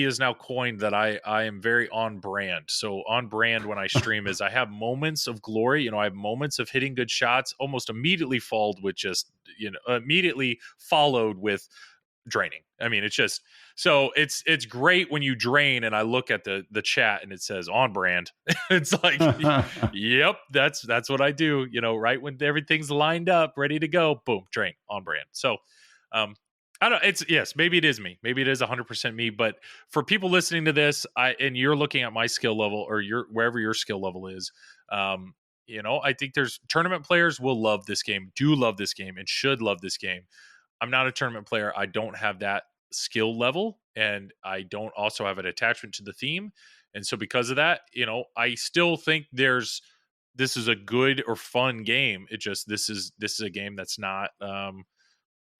has now coined that I am very on brand. So on brand when I stream is I have moments of glory. I have moments of hitting good shots, almost immediately followed with draining. I mean, it's just so it's great when you drain and I look at the chat and it says on brand. It's like, yep, that's what I do. Right when everything's lined up, ready to go, boom, drain, on brand. So, I don't. Yes, maybe it is me. Maybe it is 100% me. But for people listening to this, and you're looking at my skill level or wherever your skill level is, I think there's tournament players will love this game, do love this game, and should love this game. I'm not a tournament player. I don't have that skill level, and I don't also have an attachment to the theme. And so because of that, I still think this is a good or fun game. It just, this is a game that's not,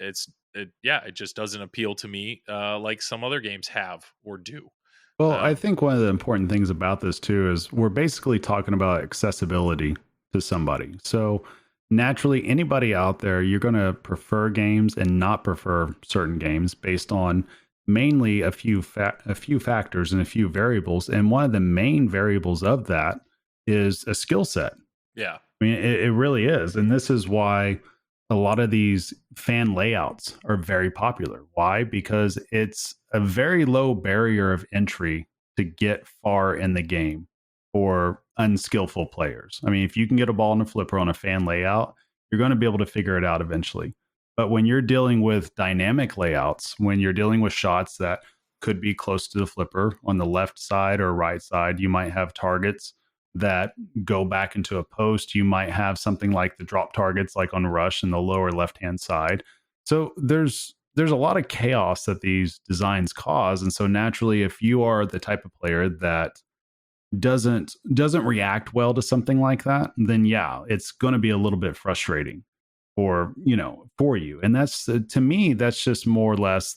it just doesn't appeal to me like some other games have or do. Well, I think one of the important things about this too is we're basically talking about accessibility to somebody. So naturally, anybody out there, you're going to prefer games and not prefer certain games based on mainly a few factors and a few variables. And one of the main variables of that is a skill set. Yeah. I mean, it really is. And this is why a lot of these fan layouts are very popular. Why? Because it's a very low barrier of entry to get far in the game for unskillful players. I mean, if you can get a ball in a flipper on a fan layout, you're going to be able to figure it out eventually. But when you're dealing with dynamic layouts, when you're dealing with shots that could be close to the flipper on the left side or right side, you might have targets that go back into a post. You might have something like the drop targets like on Rush in the lower left-hand side. So there's a lot of chaos that these designs cause. And so naturally, if you are the type of player that doesn't react well to something like that, then yeah, it's going to be a little bit frustrating for you. And that's to me, that's just more or less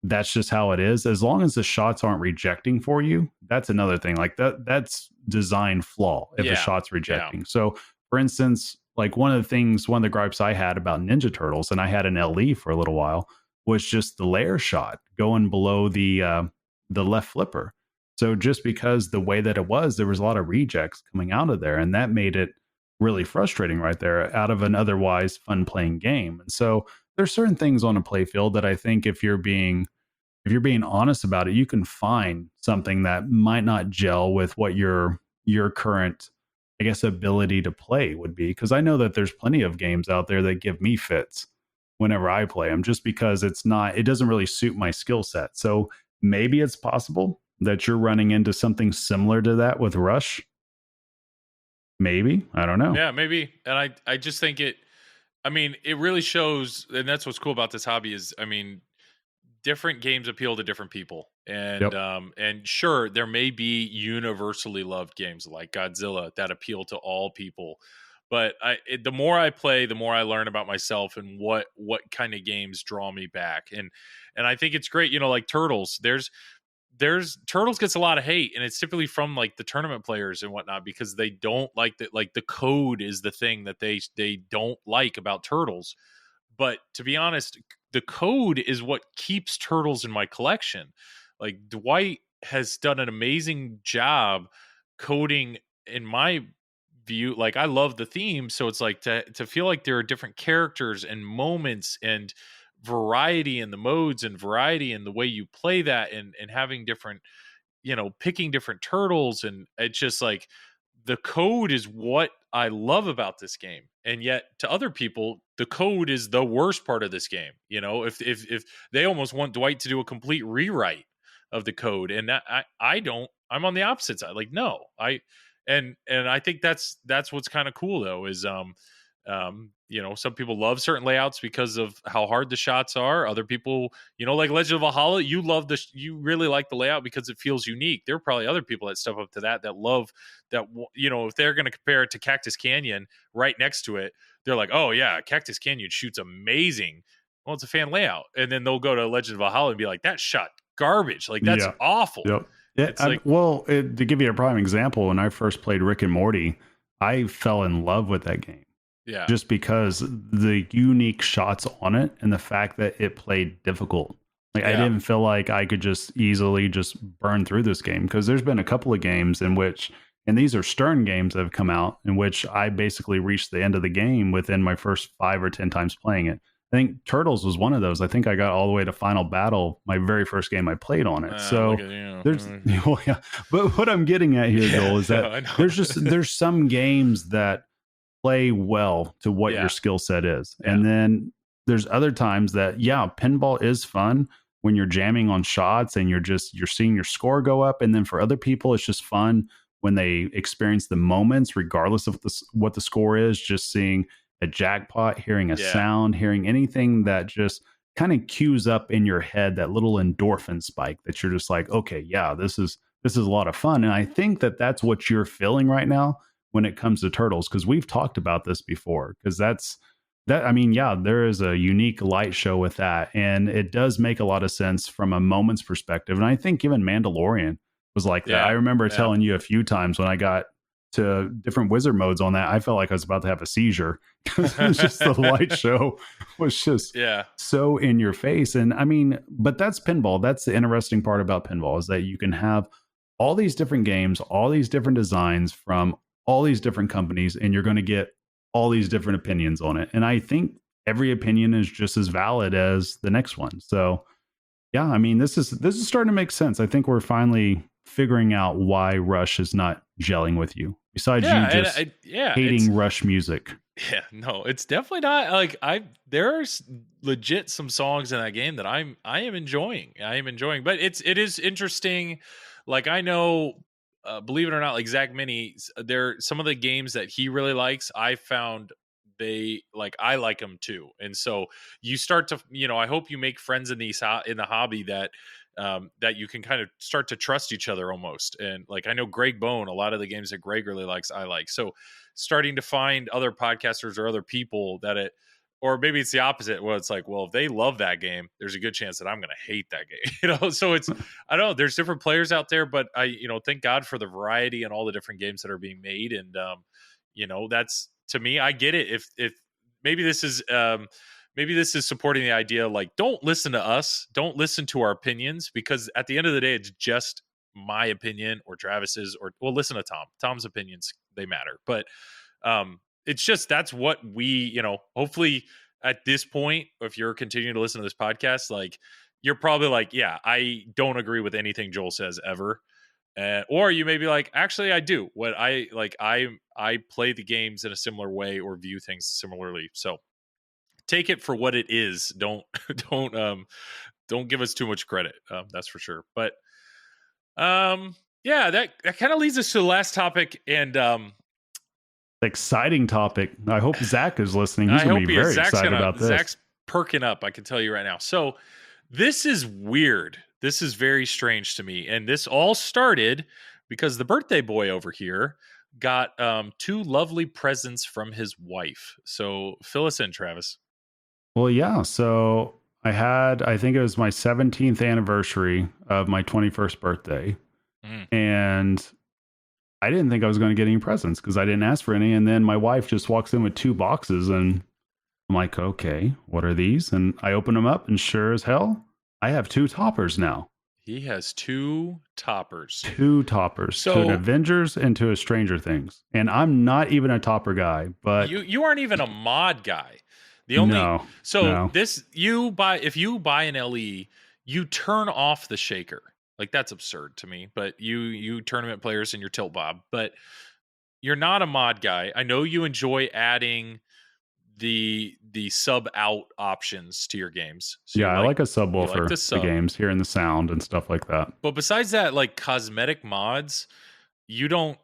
that's just how it is. As long as the shots aren't rejecting for you, that's another thing. Like that's design flaw if the shot's rejecting. So for instance, like one of the gripes I had about Ninja Turtles, and I had an LE for a little while, was just the layer shot going below the left flipper. So just because the way that it was, there was a lot of rejects coming out of there, and that made it really frustrating right there out of an otherwise fun playing game. And so there's certain things on a play field that I think if you're being honest about it, you can find something that might not gel with what your current, I guess, ability to play would be. Because I know that there's plenty of games out there that give me fits whenever I play them, just because it doesn't really suit my skill set. So maybe it's possible that you're running into something similar to that with Rush. Maybe. I don't know. Yeah, maybe. And I just think it really shows, and that's what's cool about this hobby is, different games appeal to different people. And and sure, there may be universally loved games like Godzilla that appeal to all people. But the more I play, the more I learn about myself and what kind of games draw me back. And I think it's great, like Turtles. There's Turtles gets a lot of hate, and it's typically from like the tournament players and whatnot, because they don't like that. Like the code is the thing that they don't like about Turtles. But to be honest, the code is what keeps Turtles in my collection. Like Dwight has done an amazing job coding, in my view, like I love the theme, so it's like to feel like there are different characters and moments and variety in the modes and variety in the way you play that, and having different, picking different turtles, and it's just like the code is what I love about this game. And yet to other people, the code is the worst part of this game. If they almost want Dwight to do a complete rewrite of the code, and that I don't, I'm on the opposite side. Like, no, and I think that's what's kind of cool though, is some people love certain layouts because of how hard the shots are. Other people, like Legend of Valhalla, you really like the layout because it feels unique. There are probably other people that step up to that love that, if they're going to compare it to Cactus Canyon right next to it, they're like, oh yeah, Cactus Canyon shoots amazing. Well, it's a fan layout. And then they'll go to Legend of Valhalla and be like, that shot garbage. Like, that's awful. Yep. To give you a prime example, when I first played Rick and Morty, I fell in love with that game. Yeah. Just because the unique shots on it and the fact that it played difficult. Like, I didn't feel like I could just easily just burn through this game, because there's been a couple of games in which, and these are Stern games that have come out, in which I basically reached the end of the game within my first 5 or 10 times playing it. I think Turtles was one of those. I think I got all the way to Final Battle, my very first game I played on it. So there's, but what I'm getting at here, Joel, is that there's some games that play well to what your skill set is. And then there's other times that, pinball is fun when you're jamming on shots and you're seeing your score go up. And then for other people, it's just fun when they experience the moments, regardless of what the score is, just seeing a jackpot, hearing a sound, hearing anything that just kind of cues up in your head that little endorphin spike that you're just like, okay, this is a lot of fun. And I think that that's what you're feeling right now when it comes to Turtles, because we've talked about this before, because there is a unique light show with that, and it does make a lot of sense from a moment's perspective. And I think even Mandalorian was like that. I remember telling you a few times when I got to different wizard modes on that, I felt like I was about to have a seizure. It's just the light show was just so in your face. And but that's pinball. That's the interesting part about pinball, is that you can have all these different games, all these different designs from all these different companies, and you're going to get all these different opinions on it. And I think every opinion is just as valid as the next one. So this is starting to make sense. I think we're finally figuring out why Rush is not gelling with you, besides you just hating Rush music. Yeah, no, it's definitely not. Like, there's legit some songs in that game that I am enjoying. But it is interesting. Like, I know, believe it or not, like Zach Mini, some of the games that he really likes, I found I like them too. And so you start to, I hope you make friends in the hobby that you can kind of start to trust each other almost. And like, I know Greg Bone, a lot of the games that Greg really likes, I like. So starting to find other podcasters or other people or maybe it's the opposite. Well, it's like, well, if they love that game, there's a good chance that I'm going to hate that game. So it's, I don't know, there's different players out there, but I, thank God for the variety and all the different games that are being made. And, that's, to me, I get it. If maybe this is supporting the idea, like, don't listen to us, don't listen to our opinions, because at the end of the day, it's just my opinion or Travis's, or listen to Tom's opinions. They matter. But, it's just, that's what we, hopefully at this point, if you're continuing to listen to this podcast, like, you're probably like, I don't agree with anything Joel says ever. Or you may be like, actually, I do. What I play the games in a similar way or view things similarly. So take it for what it is. Don't give us too much credit. That's for sure. But that kind of leads us to the last topic, and exciting topic. I hope Zach is listening. He's going to be very excited about this. Zach's perking up, I can tell you right now. So this is weird. This is very strange to me. And this all started because the birthday boy over here got 2 lovely presents from his wife. So fill us in, Travis. Well, so I think it was my 17th anniversary of my 21st birthday. And I didn't think I was going to get any presents because I didn't ask for any. And then my wife just walks in with 2 boxes, and I'm like, okay, what are these? And I open them up, and sure as hell, I have 2 toppers now. He has 2 toppers. 2 toppers, to an Avengers and to a Stranger Things. And I'm not even a topper guy, but you aren't even a mod guy. The only no. if you buy an LE, you turn off the shaker. Like, that's absurd to me. But you tournament players and your tilt bob, but you're not a mod guy. I know you enjoy adding the sub out options to your games. So I like a subwoofer the to games, hearing the sound and stuff like that. But besides that, like cosmetic mods, you don't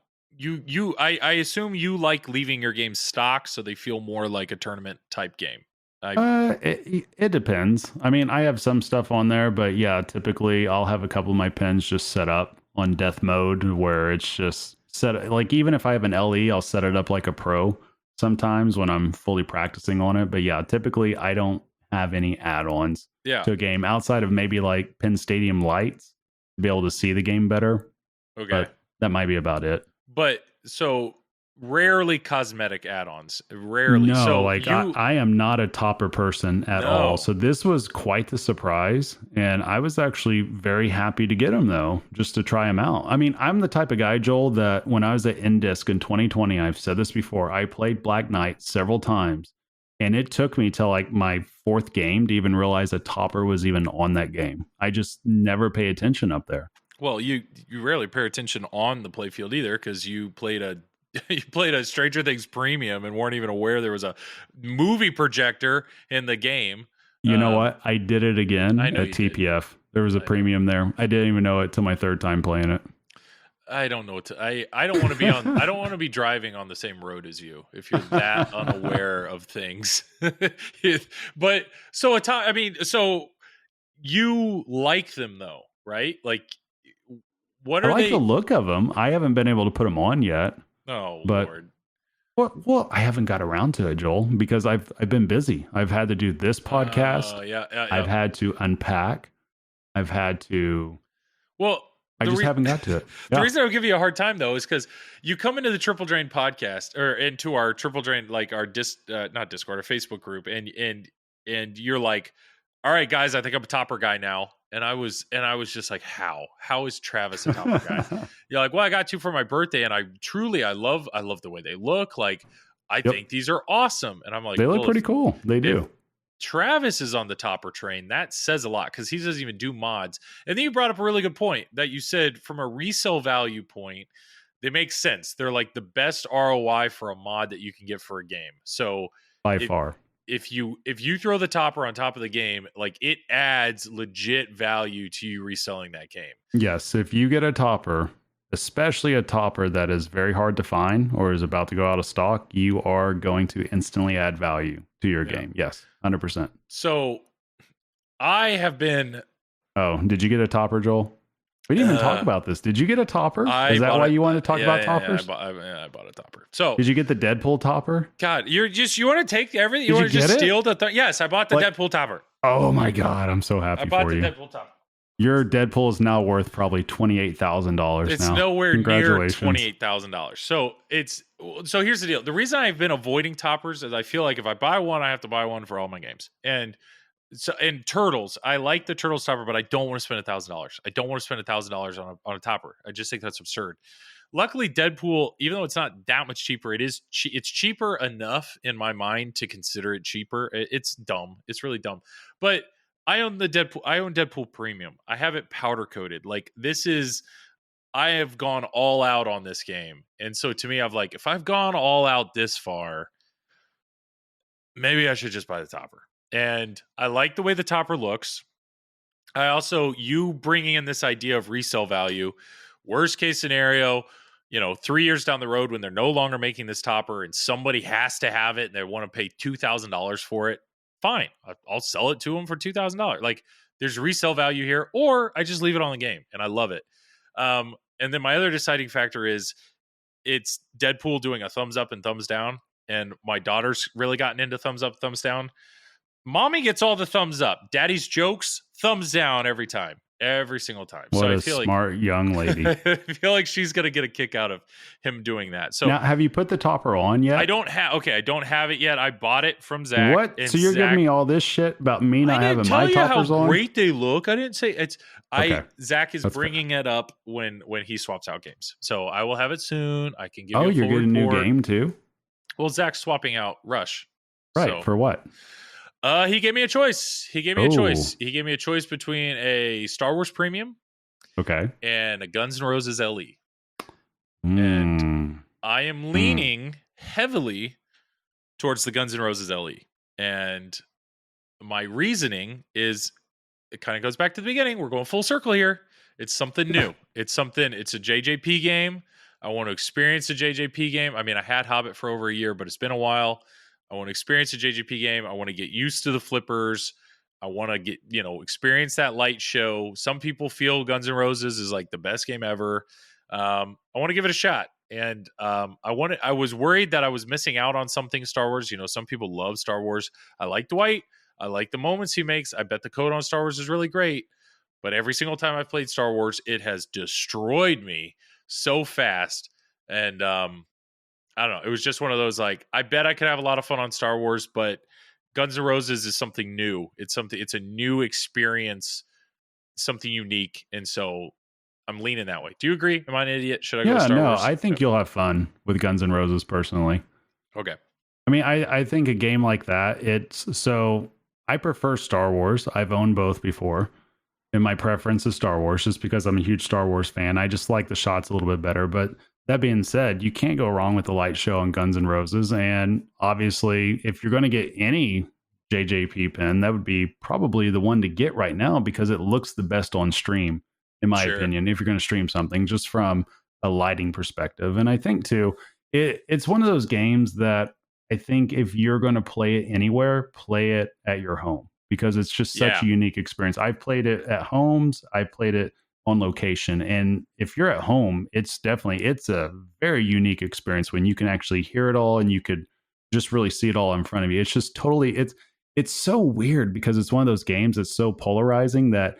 I assume you like leaving your games stock so they feel more like a tournament type game. It depends. I mean, I have some stuff on there, but yeah, typically I'll have a couple of my pins just set up on death mode where it's just set. Like, even if I have an LE, I'll set it up like a pro sometimes when I'm fully practicing on it. But yeah, typically I don't have any add-ons to a game outside of maybe like Pin Stadium lights to be able to see the game better. Okay. But that might be about it. But so rarely cosmetic add-ons. Rarely. No, so like I am not a topper person at all. So this was quite the surprise. And I was actually very happy to get them, though, just to try them out. I mean, I'm the type of guy, Joel, that when I was at Indisc in 2020, I've said this before, I played Black Knight several times. And it took me till like my 4th game to even realize a topper was even on that game. I just never pay attention up there. Well, you rarely pay attention on the playfield either, because you played a Stranger Things premium and weren't even aware there was a movie projector in the game. You know what? I did it again at TPF. There was a premium there. I didn't even know it till my 3rd time playing it. I don't know what to. I don't want to be on. I don't want to be driving on the same road as you if you're that unaware of things. But so so you like them though, right? Like, what are they? I like the look of them. I haven't been able to put them on yet. Oh, but, Lord. Well, I haven't got around to it, Joel, because I've been busy. I've had to do this podcast. Yeah. I've had to unpack. I've had to. Well, I just haven't got to it. The reason I'll give you a hard time though is because you come into the Triple Drain podcast or into our Triple Drain, like our not Discord, our Facebook group, and you're like, all right, guys, I think I'm a topper guy now. And I was just like, how is Travis a topper guy? You're like, well, I got 2 for my birthday, and I love the way they look. Like, I think these are awesome. And I'm like, they look pretty cool. They do. Travis is on the topper train. That says a lot because he doesn't even do mods. And then you brought up a really good point that you said from a resale value point, they make sense. They're like the best ROI for a mod that you can get for a game. So by far. If you throw the topper on top of the game, like, it adds legit value to you reselling that game. Yes, if you get a topper, especially a topper that is very hard to find or is about to go out of stock, you are going to instantly add value to your game. Yes, 100%. So I have been... Oh, did you get a topper, Joel? We didn't even talk about this. Did you get a topper? Is that why you wanted to talk about toppers? I bought a topper. So did you get the Deadpool topper? God, you want to take everything? You want to just steal the... Yes, I bought the Deadpool topper. Oh my God, I'm so happy for you. I bought the Deadpool topper. Your Deadpool is now worth probably $28,000 It's nowhere near $28,000. So here's the deal. The reason I've been avoiding toppers is I feel like if I buy one, I have to buy one for all my games. And Turtles, I like the Turtles topper, but I don't want to spend $1,000. I don't want to spend $1,000 on a topper. I just think that's absurd. Luckily, Deadpool, even though it's not that much cheaper, it's cheaper enough in my mind to consider it cheaper. It's dumb. It's really dumb. But I own Deadpool Premium. I have it powder coated. Like, I have gone all out on this game. And so to me, if I've gone all out this far, maybe I should just buy the topper. And I like the way the topper looks. I also, you bringing in this idea of resale value, worst case scenario, 3 years down the road when they're no longer making this topper and somebody has to have it and they want to pay $2,000 for it, fine. I'll sell it to them for $2,000. Like, there's resale value here, or I just leave it on the game and I love it. And then my other deciding factor is it's Deadpool doing a thumbs up and thumbs down. And my daughter's really gotten into thumbs up, thumbs down. Mommy gets all the thumbs up. Daddy's jokes, thumbs down every time. every single time. What So I a feel smart young lady. like I feel like she's gonna get a kick out of him doing that. So Now, have you put the topper on yet? I don't have it yet. I bought it from Zach. What? And So you're Zach, giving me all this shit about me not I didn't having tell my you toppers how on? great they look. I didn't say it's. Okay. Zach is That's fair. bringing it up when he swaps out games. So I will have it soon. I can give Oh, you a you're full getting a new report. game too? Well, Zach's swapping out Rush. Right. So, For what? he gave me a choice. He gave me a Oh. choice. He gave me a choice between a Star Wars Premium Okay. and a Guns N' Roses LE. And I am leaning heavily towards the Guns N' Roses LE. And my reasoning is it kind of goes back to the beginning. We're going full circle here. It's something new. It's a JJP game. I want to experience a JJP game. I mean, I had Hobbit for over a year, but it's been a while. I want to experience a JJP game. I want to get used to the flippers. I want to get, experience that light show. Some people feel Guns N' Roses is like the best game ever. I want to give it a shot. And I was worried that I was missing out on something Star Wars. Some people love Star Wars. I like Dwight. I like the moments he makes. I bet the code on Star Wars is really great. But every single time I've played Star Wars, it has destroyed me so fast. And I don't know. It was just one of those, like, I bet I could have a lot of fun on Star Wars, but Guns N' Roses is something new. It's a new experience, something unique. And so I'm leaning that way. Do you agree? Am I an idiot? Should I go Star Wars? I think you'll have fun with Guns N' Roses personally. Okay. I mean, I think a game like that, I prefer Star Wars. I've owned both before. And my preference is Star Wars just because I'm a huge Star Wars fan. I just like the shots a little bit better. But that being said, you can't go wrong with the light show on Guns N' Roses. And obviously, if you're going to get any JJP pin, that would be probably the one to get right now because it looks the best on stream, in my opinion, if you're going to stream something just from a lighting perspective. And I think, too, it's one of those games that I think if you're going to play it anywhere, play it at your home because it's just such a unique experience. I've played it at homes. I played it on location. And if you're at home, it's a very unique experience when you can actually hear it all and you could just really see it all in front of you. It's just it's so weird because it's one of those games that's so polarizing that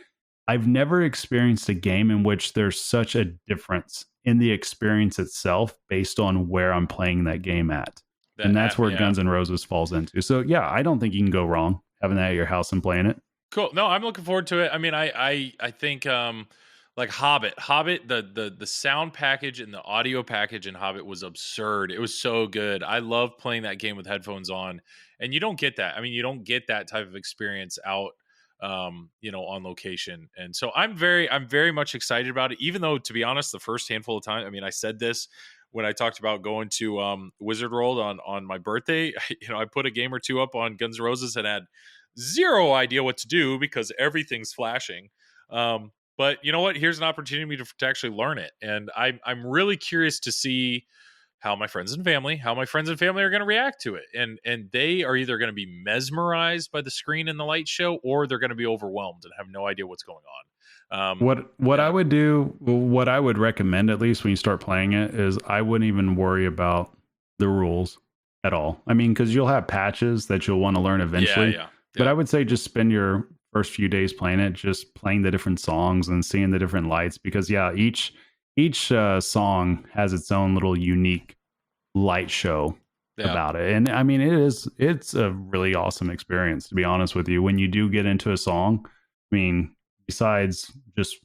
I've never experienced a game in which there's such a difference in the experience itself based on where I'm playing that game at. And that's where Guns N' Roses falls into. So yeah, I don't think you can go wrong having that at your house and playing it. Cool. No, I'm looking forward to it. I mean, I think like Hobbit, the sound package and the audio package in Hobbit was absurd. It was so good. I love playing that game with headphones on, and you don't get that. I mean, you don't get that type of experience out, on location. And so I'm very much excited about it. Even though, to be honest, the first handful of times, I mean, I said this when I talked about going to Wizard World on my birthday. I put a game or two up on Guns N' Roses and had zero idea what to do because everything's flashing. But you know what? Here's an opportunity to actually learn it. And I'm really curious to see how my friends and family are going to react to it. And they are either going to be mesmerized by the screen and the light show, or they're going to be overwhelmed and have no idea what's going on. I would do, what I would recommend, at least when you start playing it, is I wouldn't even worry about the rules at all. I mean, because you'll have patches that you'll want to learn eventually. Yeah. But I would say just spend your first few days playing it, just playing the different songs and seeing the different lights. Because each song has its own little unique light show about it. And I mean, it's a really awesome experience, to be honest with you. When you do get into a song, I mean, besides just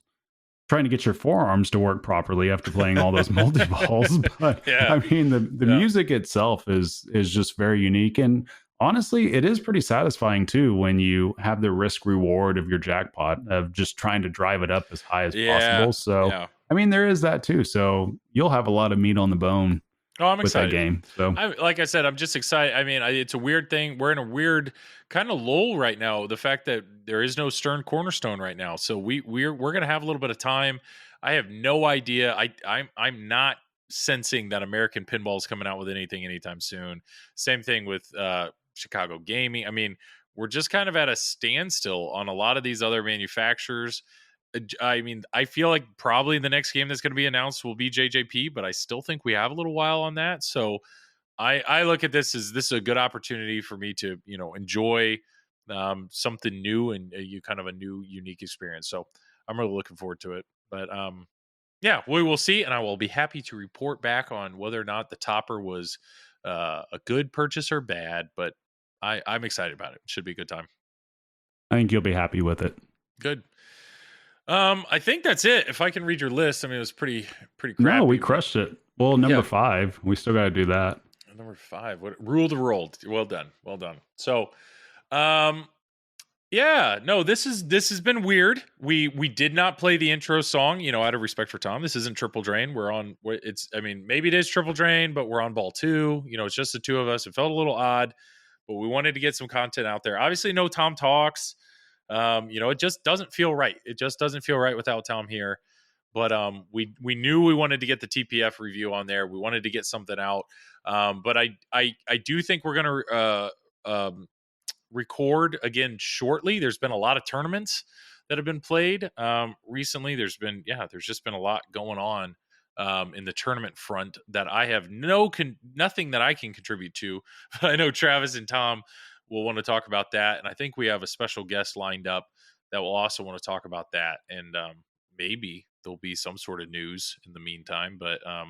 trying to get your forearms to work properly after playing all those multi-balls, but I mean, the music itself is just very unique. And honestly, it is pretty satisfying too when you have the risk reward of your jackpot of just trying to drive it up as high as possible. So, I mean, there is that too. So you'll have a lot of meat on the bone. Oh, I'm excited. With that game. So, like I said, I'm just excited. I mean, it's a weird thing. We're in a weird kind of lull right now. The fact that there is no Stern Cornerstone right now, so we're going to have a little bit of time. I have no idea. I'm not sensing that American Pinball is coming out with anything anytime soon. Same thing with Chicago Gaming. I mean, we're just kind of at a standstill on a lot of these other manufacturers. I mean, I feel like probably the next game that's going to be announced will be JJP, but I still think we have a little while on that. So I look at this is a good opportunity for me to, enjoy something new and kind of a new, unique experience. So really looking forward to it. But yeah, we will see, and I will be happy to report back on whether or not the topper was a good purchase or bad. But I'm excited about it. It should be a good time. I think you'll be happy with it. Good. I think that's it. If I can read your list, I mean, it was pretty crappy. No, we crushed it. Well, number 5, we still got to do that. Number 5, what rule the world? Well done. So, yeah, no, this has been weird. We did not play the intro song, out of respect for Tom. This isn't Triple Drain. Maybe it is Triple Drain, but we're on ball 2. It's just the two of us. It felt a little odd, but we wanted to get some content out there. Obviously, no Tom talks. It just doesn't feel right. It just doesn't feel right without Tom here. But we knew we wanted to get the TPF review on there. We wanted to get something out. But I do think we're gonna record again shortly. There's been a lot of tournaments that have been played recently. There's just been a lot going on in the tournament front that I have nothing that I can contribute to. But I know Travis and Tom will want to talk about that, and I think we have a special guest lined up that will also want to talk about that. And maybe there'll be some sort of news in the meantime. But now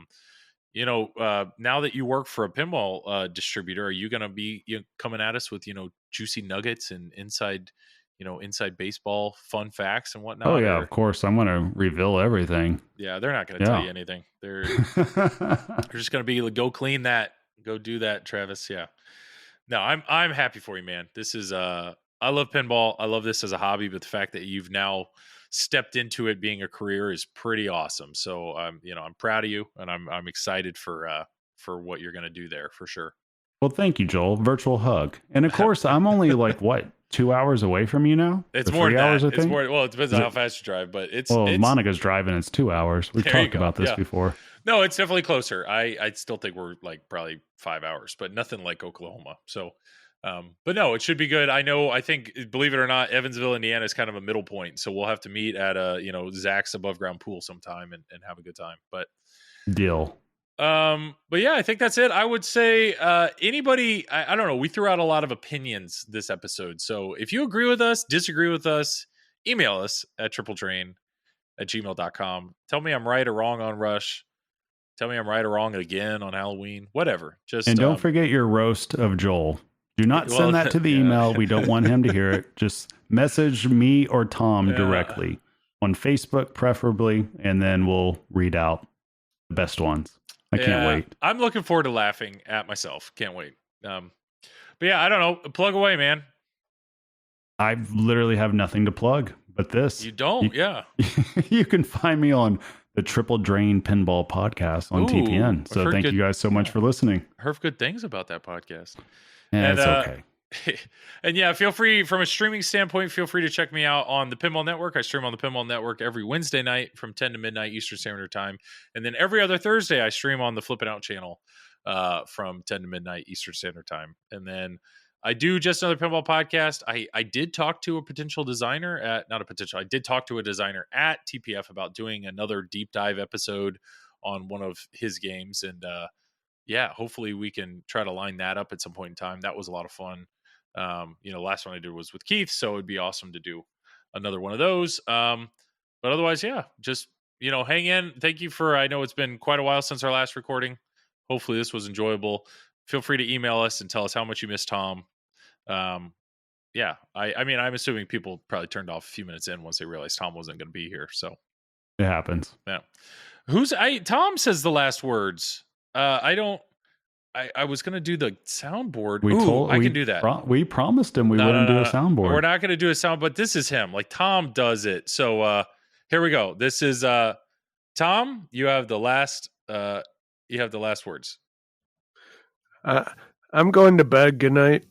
that you work for a pinball distributor, are you going to be coming at us with juicy nuggets and inside baseball fun facts and whatnot? Oh yeah, of course. I'm going to reveal everything. Yeah, they're not going to tell you anything. They're just going to be like, go clean that, go do that, Travis. Yeah. No, I'm happy for you, man. This is I love pinball. I love this as a hobby, but the fact that you've now stepped into it being a career is pretty awesome. So I'm proud of you, and I'm excited for what you're going to do there for sure. Well, thank you, Joel. Virtual hug. And of course, I'm only like 2 hours away from you now? It's more 3 hours, I think. It's more, well, it depends on how fast you drive, but it's Monica's driving, it's 2 hours. We've talked about this before. No, it's definitely closer. I still think we're like probably 5 hours, but nothing like Oklahoma. So but no, it should be good. I think, believe it or not, Evansville, Indiana is kind of a middle point. So we'll have to meet at Zach's above ground pool sometime and have a good time. But deal. But yeah, I think that's it. I would say anybody, I don't know, we threw out a lot of opinions this episode. So if you agree with us, disagree with us, email us at tripletrain@gmail.com. Tell me I'm right or wrong on Rush. Tell me I'm right or wrong again on Halloween. Whatever. And don't forget your roast of Joel. Do not send that to the email. We don't want him to hear it. Just message me or Tom directly on Facebook, preferably, and then we'll read out the best ones. I can't wait. I'm looking forward to laughing at myself. Can't wait. But yeah, I don't know. Plug away, man. I literally have nothing to plug but this. You don't? Yeah. You can find me on the Triple Drain Pinball Podcast on TPN. So thank you guys so much for listening. Heard good things about that podcast. Yeah, it's okay. And yeah, feel free, from a streaming standpoint, feel free to check me out on the Pinball Network. I stream on the Pinball Network every Wednesday night from 10 to midnight Eastern Standard Time. And then every other Thursday, I stream on the Flippin' Out channel from 10 to midnight Eastern Standard Time. And then I do Just Another Pinball Podcast. I did talk to a potential designer I did talk to a designer at TPF about doing another deep dive episode on one of his games. And yeah, hopefully we can try to line that up at some point in time. That was a lot of fun. Last one I did was with Keith, so it'd be awesome to do another one of those. But otherwise, yeah, just, hang in. Thank you I know it's been quite a while since our last recording. Hopefully this was enjoyable. Feel free to email us and tell us how much you miss Tom. Yeah, I'm assuming people probably turned off a few minutes in once they realized Tom wasn't going to be here. So it happens. Yeah. Tom says the last words. I was going to do the soundboard. I can do that. We promised him we wouldn't do a soundboard. We're not going to do a sound, but this is him. Like, Tom does it. So here we go. This is Tom. You have the last words. I'm going to bed. Good night.